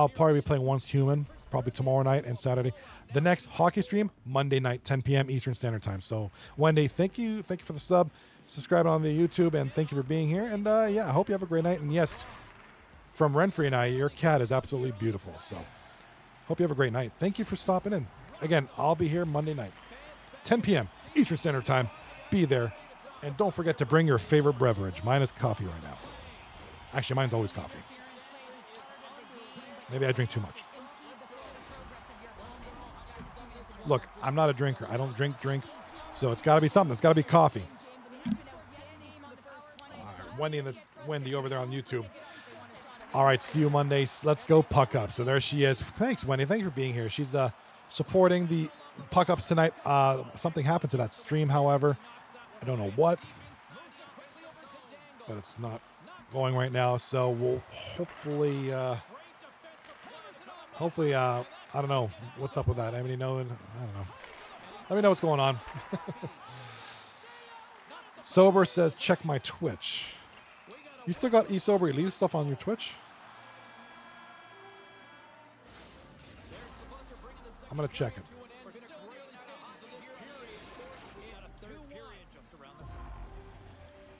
probably be playing Once Human probably tomorrow night and Saturday. The next hockey stream Monday night, 10 p.m. Eastern Standard Time. So Wendy, thank you for the sub, subscribe on the YouTube, and thank you for being here. And yeah, I hope you have a great night. And yes, from Renfrey and I, your cat is absolutely beautiful. So hope you have a great night. Thank you for stopping in. Again, I'll be here Monday night, 10 p.m. Eastern Standard Time. Be there. And don't forget to bring your favorite beverage. Mine is coffee right now. Actually, mine's always coffee. Maybe I drink too much. Look, I'm not a drinker. I don't drink. So it's got to be something. It's got to be coffee. Wendy over there on YouTube. All right, see you Monday. Let's go Puck-Up. So there she is. Thanks, Wendy. Thanks for being here. She's supporting the Puck-Ups tonight. Something happened to that stream, however. I don't know what, but it's not going right now. So we'll hopefully, I don't know what's up with that. Anybody know? I don't know. Let me know what's going on. Sober says, check my Twitch. You still got eSober Elite stuff on your Twitch? I'm going to check it.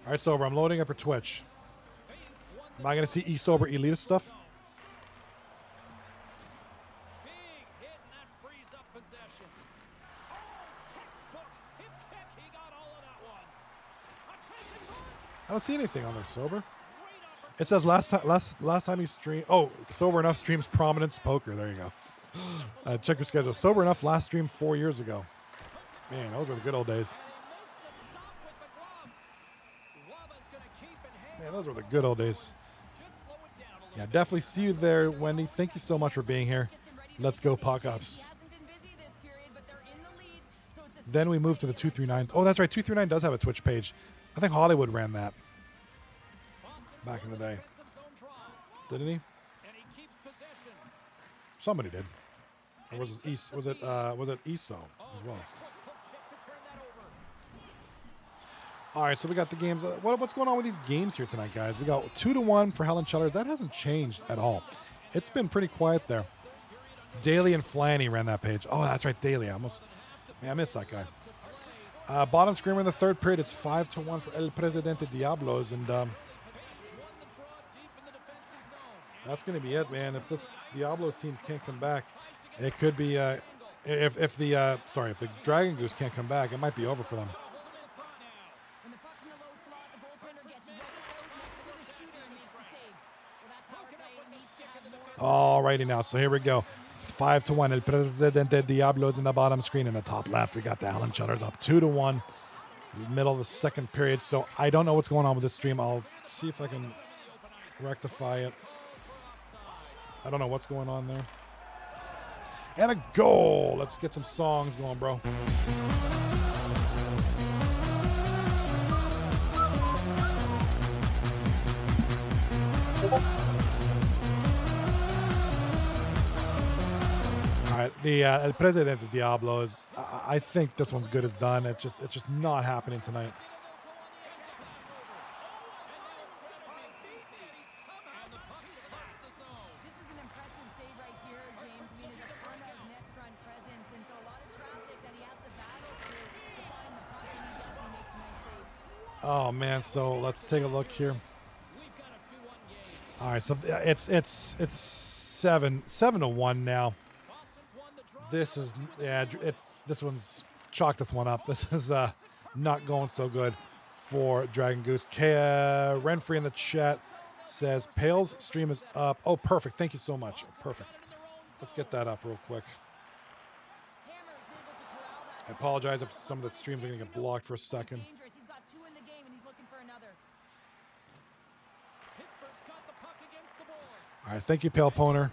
All right, Sober, I'm loading up your Twitch. Am I going to see eSober Elite stuff? Big hit, and that frees up possession. Oh, textbook hip check. He got all of that one. A chasing punch. I don't see anything on there, Sober. It says last time you stream. Oh, Sober Enough streams Prominence Poker. There you go. Check your schedule. Sober Enough last stream 4 years ago. Man, those were the good old days. Man, those were the good old days. Yeah, definitely see you there, Wendy. Thank you so much for being here. Let's go, Puck Ups. Then we move to the 239. Oh, that's right. 239 does have a Twitch page. I think Hollywood ran that back in the day. Didn't he? Somebody did. Or was it East? Was it ESO as well? All right, so we got the games. What's going on with these games here tonight, guys? We got 2-1 for Helen Chellers. That hasn't changed at all. It's been pretty quiet there. Daly and Flanny ran that page. Oh, that's right, Daly. I missed that guy. Bottom screamer in the third period. It's 5-1 for El Presidente Diablos, and that's going to be it, man. If this Diablos team can't come back, it could be. If the Dragon Goose can't come back, it might be over for them. Alrighty now, so here we go. 5-1. El Presidente Diablos in the bottom screen. In the top left, we got the Allen Shutters up 2-1. Middle of the second period. So I don't know what's going on with this stream. I'll see if I can rectify it. I don't know what's going on there. And a goal. Let's get some songs going, bro. All right, the El Presidente Diablos. I think this one's good as done. It's just not happening tonight. This is an impressive save right here, James. I mean, it's a ton of net front presence, and so a lot of traffic that he has to battle through to find the puck, and he does. He makes a nice save. Oh man, so let's take a look here. All right, so it's 7-1 now. This is this one's chalk this one up. This is not going so good for Dragon Goose. Renfrey in the chat says Pale's stream is up. Oh, perfect. Thank you so much. Perfect. Let's get that up real quick. I apologize if some of the streams are going to get blocked for a second. Dangerous. He's got two in the game, and he's looking for another. All right, thank you, Pale Poner.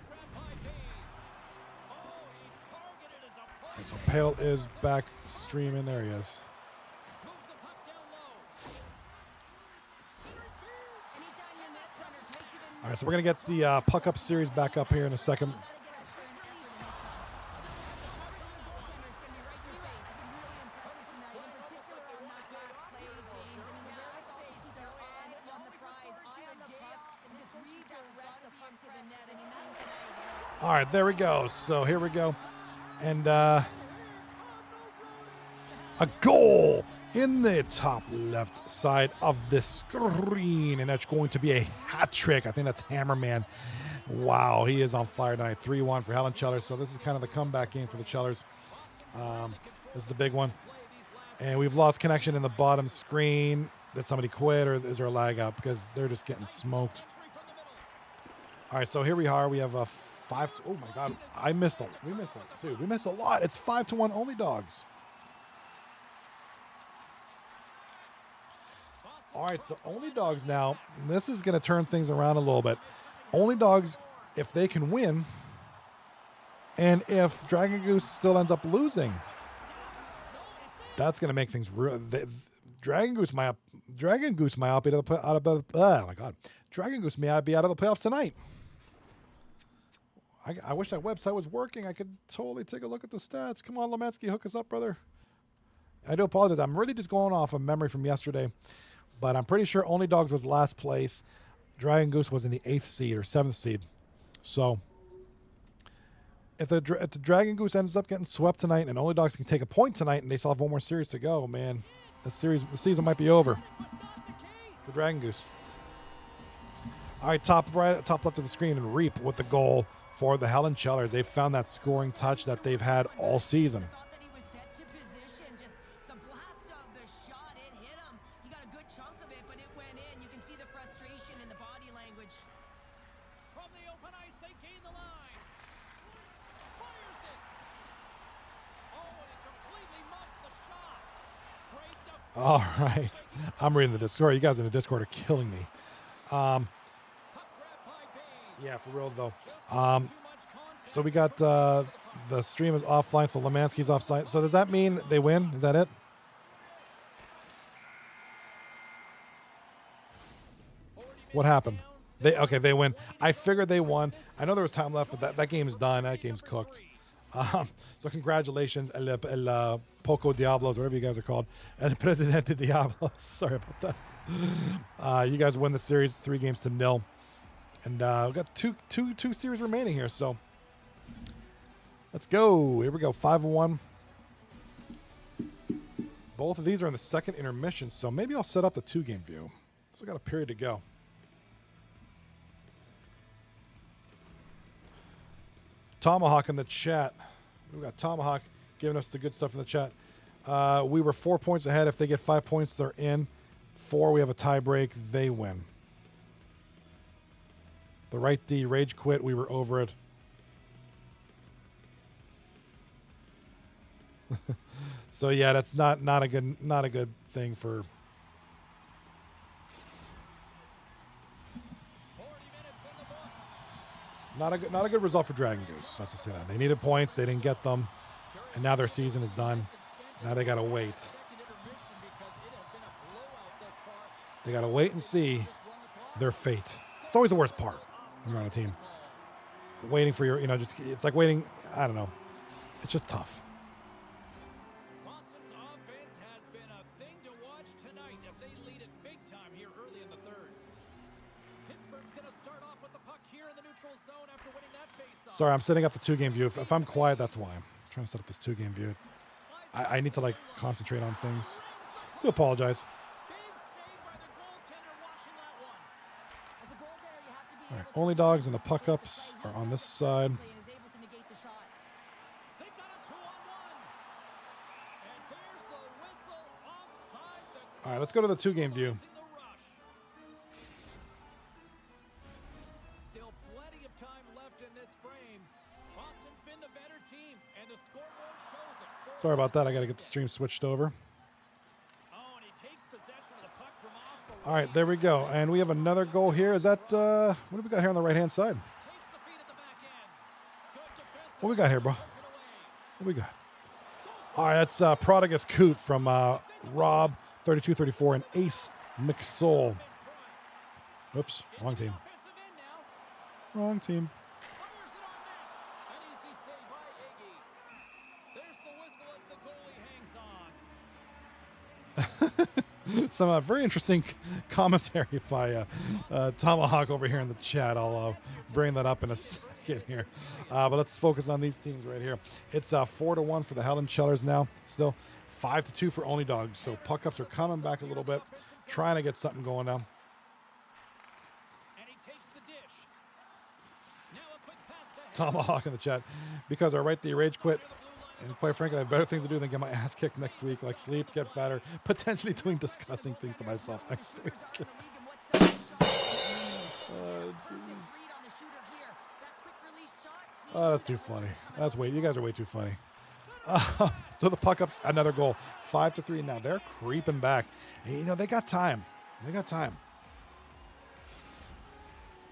All right, so Pale is back streaming. There he is. All right, so we're going to get the Puck Up series back up here in a second. All right, there we go. So here we go. And a goal in the top left side of the screen. And that's going to be a hat trick. I think that's Hammerman. Wow, he is on fire tonight. 3-1 for Helen Chellers. So this is kind of the comeback game for the Chellers. This is the big one. And we've lost connection in the bottom screen. Did somebody quit, or is there a lag out? Because they're just getting smoked. All right, so here we are. We have a 5. Oh my God, we missed a too. We missed a lot. It's 5-1 only dogs. All right, so only dogs now. This is going to turn things around a little bit. Only dogs, if they can win, and if Dragon Goose still ends up losing, that's going to make things real. Dragon Goose might be out of the oh my God, Dragon Goose may be out of the playoffs tonight. I wish that website was working. I could totally take a look at the stats. Come on, Lemansky, hook us up, brother. I do apologize. I'm really just going off of memory from yesterday, but I'm pretty sure Only Dogs was last place. Dragon Goose was in the 8th seed or 7th seed. So if the Dragon Goose ends up getting swept tonight and Only Dogs can take a point tonight and they still have one more series to go, man, the season might be over for Dragon Goose. All right, top left of the screen, and Reap with the goal for the Helen Chellers. They've found that scoring touch that they've had all season. Thought that he was set to position. Just the blast of the shot, it hit him. He got a good chunk of it, but it went in. You can see the frustration in the body language. From the open ice, they gain the line. Fires it. Oh, and it completely muffs the shot. Great defense. All right, I'm reading the Discord. You guys in the Discord are killing me. Puck grabbed by Bain. Yeah, for real though. Too much contact. So we got the stream is offline, so Lemansky's offside. So does that mean they win? Is that it? What happened? They win. I figured they won. I know there was time left, but that game's done. That game's cooked. So congratulations, el Poco Diablos, whatever you guys are called, El Presidente Diablos. Sorry about that. You guys win the series 3-0, and we've got two series remaining here. So let's go. Here we go. 5-1. Both of these are in the second intermission, so maybe I'll set up the 2-game view. Still got a period to go. Tomahawk in the chat. We've got Tomahawk giving us the good stuff in the chat. We were 4 points ahead. If they get 5 points, they're in. 4, we have a tie break. They win. The right D, rage quit. We were over it. So yeah, that's not a good thing for. 40 minutes in the books. Not a good result for Dragon Goose. Let's just say that. They needed points, they didn't get them, and now their season is done. Now they gotta wait. Second intermission because it has been a blowout thus far. They gotta wait and see their fate. It's always the worst part when you're on a team. Waiting for your, it's like waiting. I don't know. It's just tough. Boston's offense has been a thing to watch tonight as they lead it big time here early in the third. Pittsburgh's going to start off with the puck here in the neutral zone after winning that faceoff. Sorry, I'm setting up the 2-game view. If I'm quiet, that's why. I'm trying to set up this 2-game view. I need to concentrate on things. Do apologize. Big save by the goaltender watching that one. As a goaltender, you have to be All right, able to Only read Dogs and the the puck play ups are on this side. and is able to negate the shot. They've got a 2-on-1. And there's the whistle offside. The All right, let's go to the 2-game view. in the rush. Still plenty of time left in this frame. Boston's been the better team, and the scoreboard shows it. Sorry about that. I got to get the stream switched over. Oh, and he takes possession of the puck from off the All right, there we go. And we have another goal here. Is that, what do we got here on the right-hand side? takes the feed at the back end. Good defensive. What we got here, bro? Broken away. What we got? All right, that's Prodigus Coot from Rob 3234 and Ace McSoul. Oops, wrong team. Offensive end now. Wrong team. Fires it on net. An easy save by Iggy. There's the whistle as the goalie hangs on. Some very interesting commentary by Tomahawk over here in the chat. I'll bring that up in a second here. But let's focus on these teams right here. It's 4-1 for the Helen Chellers now. Still 5-2 for Only Dogs. So puck ups are coming back a little bit, trying to get something going now. And he takes the dish. Now a quick pass to him. Tomahawk in the chat. Because I write the rage quit. And quite frankly, I have better things to do than get my ass kicked next week, like sleep, get fatter, potentially doing disgusting things to myself next week. Oh, that's too funny. You guys are way too funny. So the puck ups, another goal. 5-3 now. They're creeping back. Hey, they got time.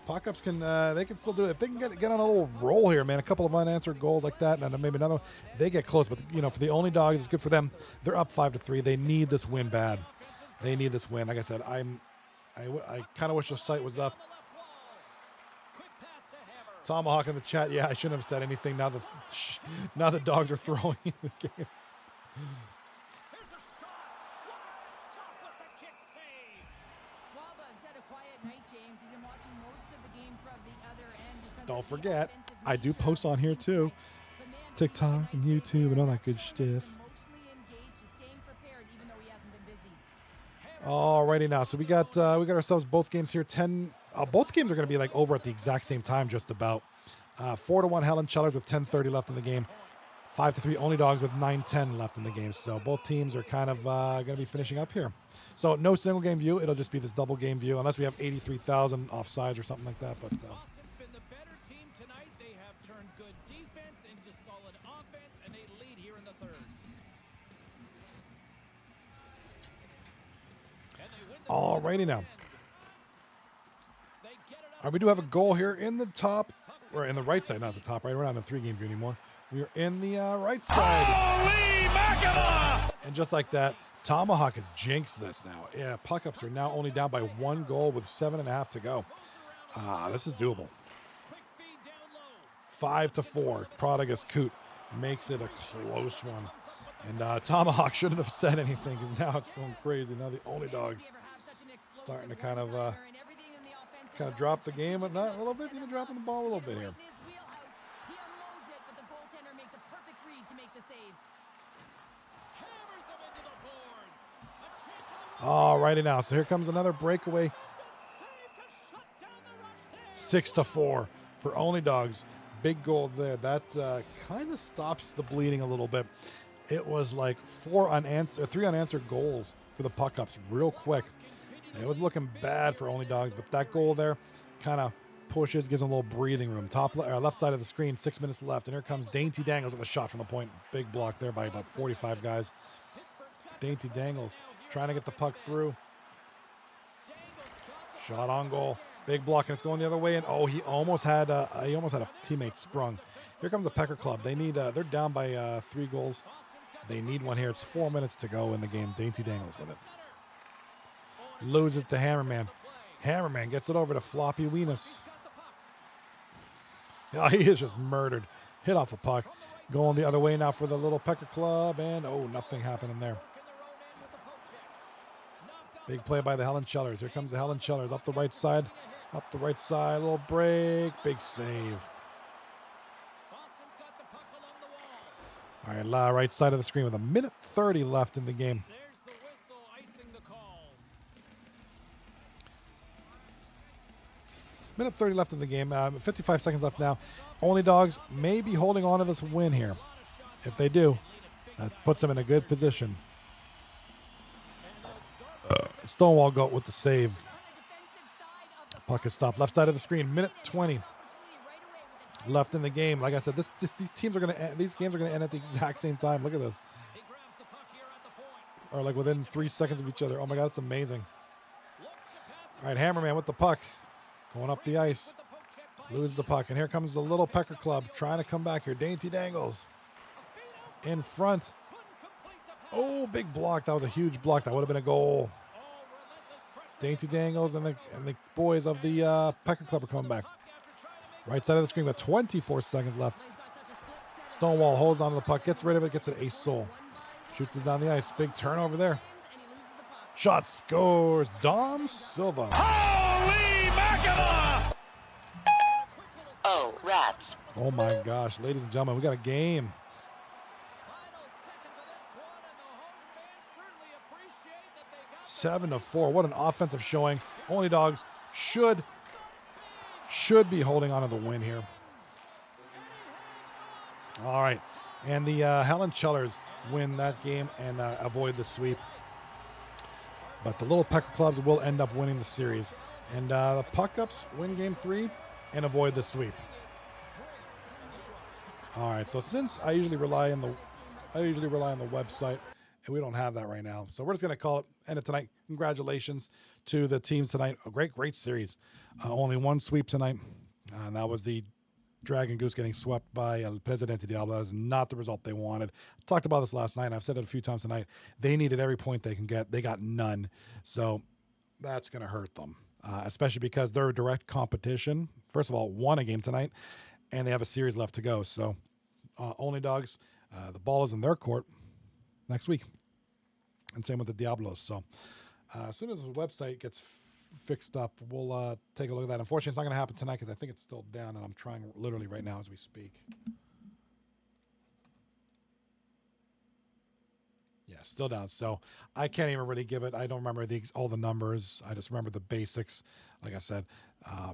Puck ups they can still do it. If they can get on a little roll here, man, a couple of unanswered goals like that, and then maybe another one, they get close. But, for the Only Dogs, it's good for them. They're up 5-3. They need this win bad. They need this win. Like I said, I kind of wish the site was up. Quick pass to Hammer. Tomahawk in the chat. Yeah, I shouldn't have said anything. Now the Dogs are throwing in the game. Here's a don't forget, I do post on here too. TikTok and YouTube and all that good stuff. Alrighty now, so we got ourselves both games here. Both games are going to be like over at the exact same time, just about. 4-1 Helen Chellers with 10:30 left in the game. 5-3 Only Dogs with 9:10 left in the game. So both teams are kind of going to be finishing up here. So no single game view. It'll just be this double game view, unless we have 83,000 offsides or something like that. But Boston's been the better team tonight. They have turned good defense into solid offense, and they lead here in the third. And they win the alrighty now. They get it All right, we do have a goal here in the top, or in the right side, not the top, right? We're not in the 3-game view anymore. We are in the right side. Holy mackerel! And just like that, Tomahawk has jinxed this now. Yeah, puck-ups are now only down by 1 goal with 7.5 to go. This is doable. quick feed down low. 5-4. Prodigus Coot makes it a close one. And Tomahawk shouldn't have said anything because now it's going crazy. Now the Only Dogs starting to kind of drop the game, but not a little bit, even dropping the ball a little bit here. Hammers them into the boards. A chance on the Alrighty now, so here comes another breakaway. save to shut down the rush there. 6-4 for Only Dogs. Big goal there. That kind of stops the bleeding a little bit. It was like 3 unanswered goals for the puck-ups real quick. And it was looking bad for Only Dogs, but that goal there kind of pushes, gives them a little breathing room. Left side of the screen, 6 minutes left, and here comes Dainty Dangles with a shot from the point. Big block there by about 45 guys. Dainty Dangles trying to get the puck through. Shot on goal. Big block, and it's going the other way. And he almost had a teammate sprung. Here comes the Pecker Club. They need. They're down by 3 goals. They need one here. It's 4 minutes to go in the game. Dainty Dangles with it. Loses it to Hammerman. Hammerman gets it over to Floppy Weenus. Oh, he is just murdered. Hit off the puck. Going the other way now for the little Pecker Club, and nothing happening there. Big play by the Helen Chellers. Here comes the Helen Chellers up the right side. Up the right side, little break. Big save. Boston's got the puck along the wall. All right, right side of the screen with 1:30 left in the game. There's the whistle icing the call. 1:30 left in the game. 55 seconds left now. Only Dogs may be holding on to this win here. If they do, that puts them in a good position. Stonewall Goat with the save. Puck is stopped. Left side of the screen. 1:20 left in the game. Like I said, these games are going to end at the exact same time. Look at this. He grabs the puck here at the point. Or like within 3 seconds of each other. Oh my God, it's amazing. All right, Hammerman with the puck. Going up the ice. Loses the puck. And here comes the little Pecker Club trying to come back here. Dainty Dangles in front. Oh, big block. That was a huge block. That would have been a goal. Dainty Dangles and the boys of the Pecker Club are coming back. Right side of the screen with 24 seconds left. Stonewall holds onto the puck, gets rid of it, gets an ace soul. Shoots it down the ice. Big turnover there. Shot scores. Dom Silva. Oh, rats. Oh my gosh, ladies and gentlemen, we got a game. Final seconds of this one, and the home fans certainly appreciate that they got 7-4. What an offensive showing. Only Dogs should be holding on to the win here. All right. And the Helen Chellers win that game and avoid the sweep. But the little Pecker Clubs will end up winning the series. And the Puck-Ups win game 3 and avoid the sweep. All right. So since I usually rely on the website, and we don't have that right now. So we're just going to call it end of tonight. Congratulations to the teams tonight. A great series. Only one sweep tonight. And that was the Dragon Goose getting swept by Presidente Diablo. That is not the result they wanted. I talked about this last night. I've said it a few times tonight. They needed every point they can get. They got none. So that's going to hurt them, especially because their direct competition, first of all, won a game tonight, and they have a series left to go. So Only Dogs, the ball is in their court next week. And same with the Diablos. So as soon as the website gets fixed up. We'll take a look at that. Unfortunately, it's not going to happen tonight because I think it's still down, and I'm trying literally right now as we speak. Yeah, still down. So I can't even really give it. I don't remember all the numbers. I just remember the basics. Like I said,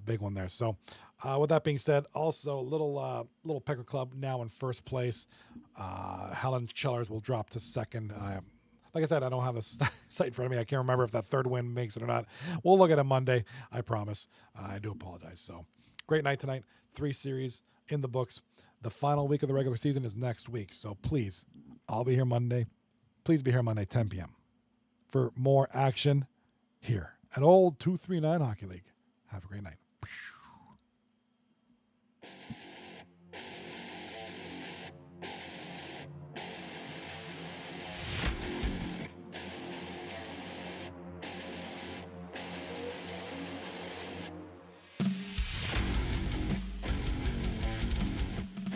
big one there. So with that being said, also little Pecker Club now in first place. Helen Chellers will drop to second. Like I said, I don't have the site in front of me. I can't remember if that third win makes it or not. We'll look at it Monday. I promise. I do apologize. So great night tonight. 3 series in the books. The final week of the regular season is next week. So please, I'll be here Monday. Please be here Monday, 10 p.m. for more action here at Old 239 Hockey League. Have a great night.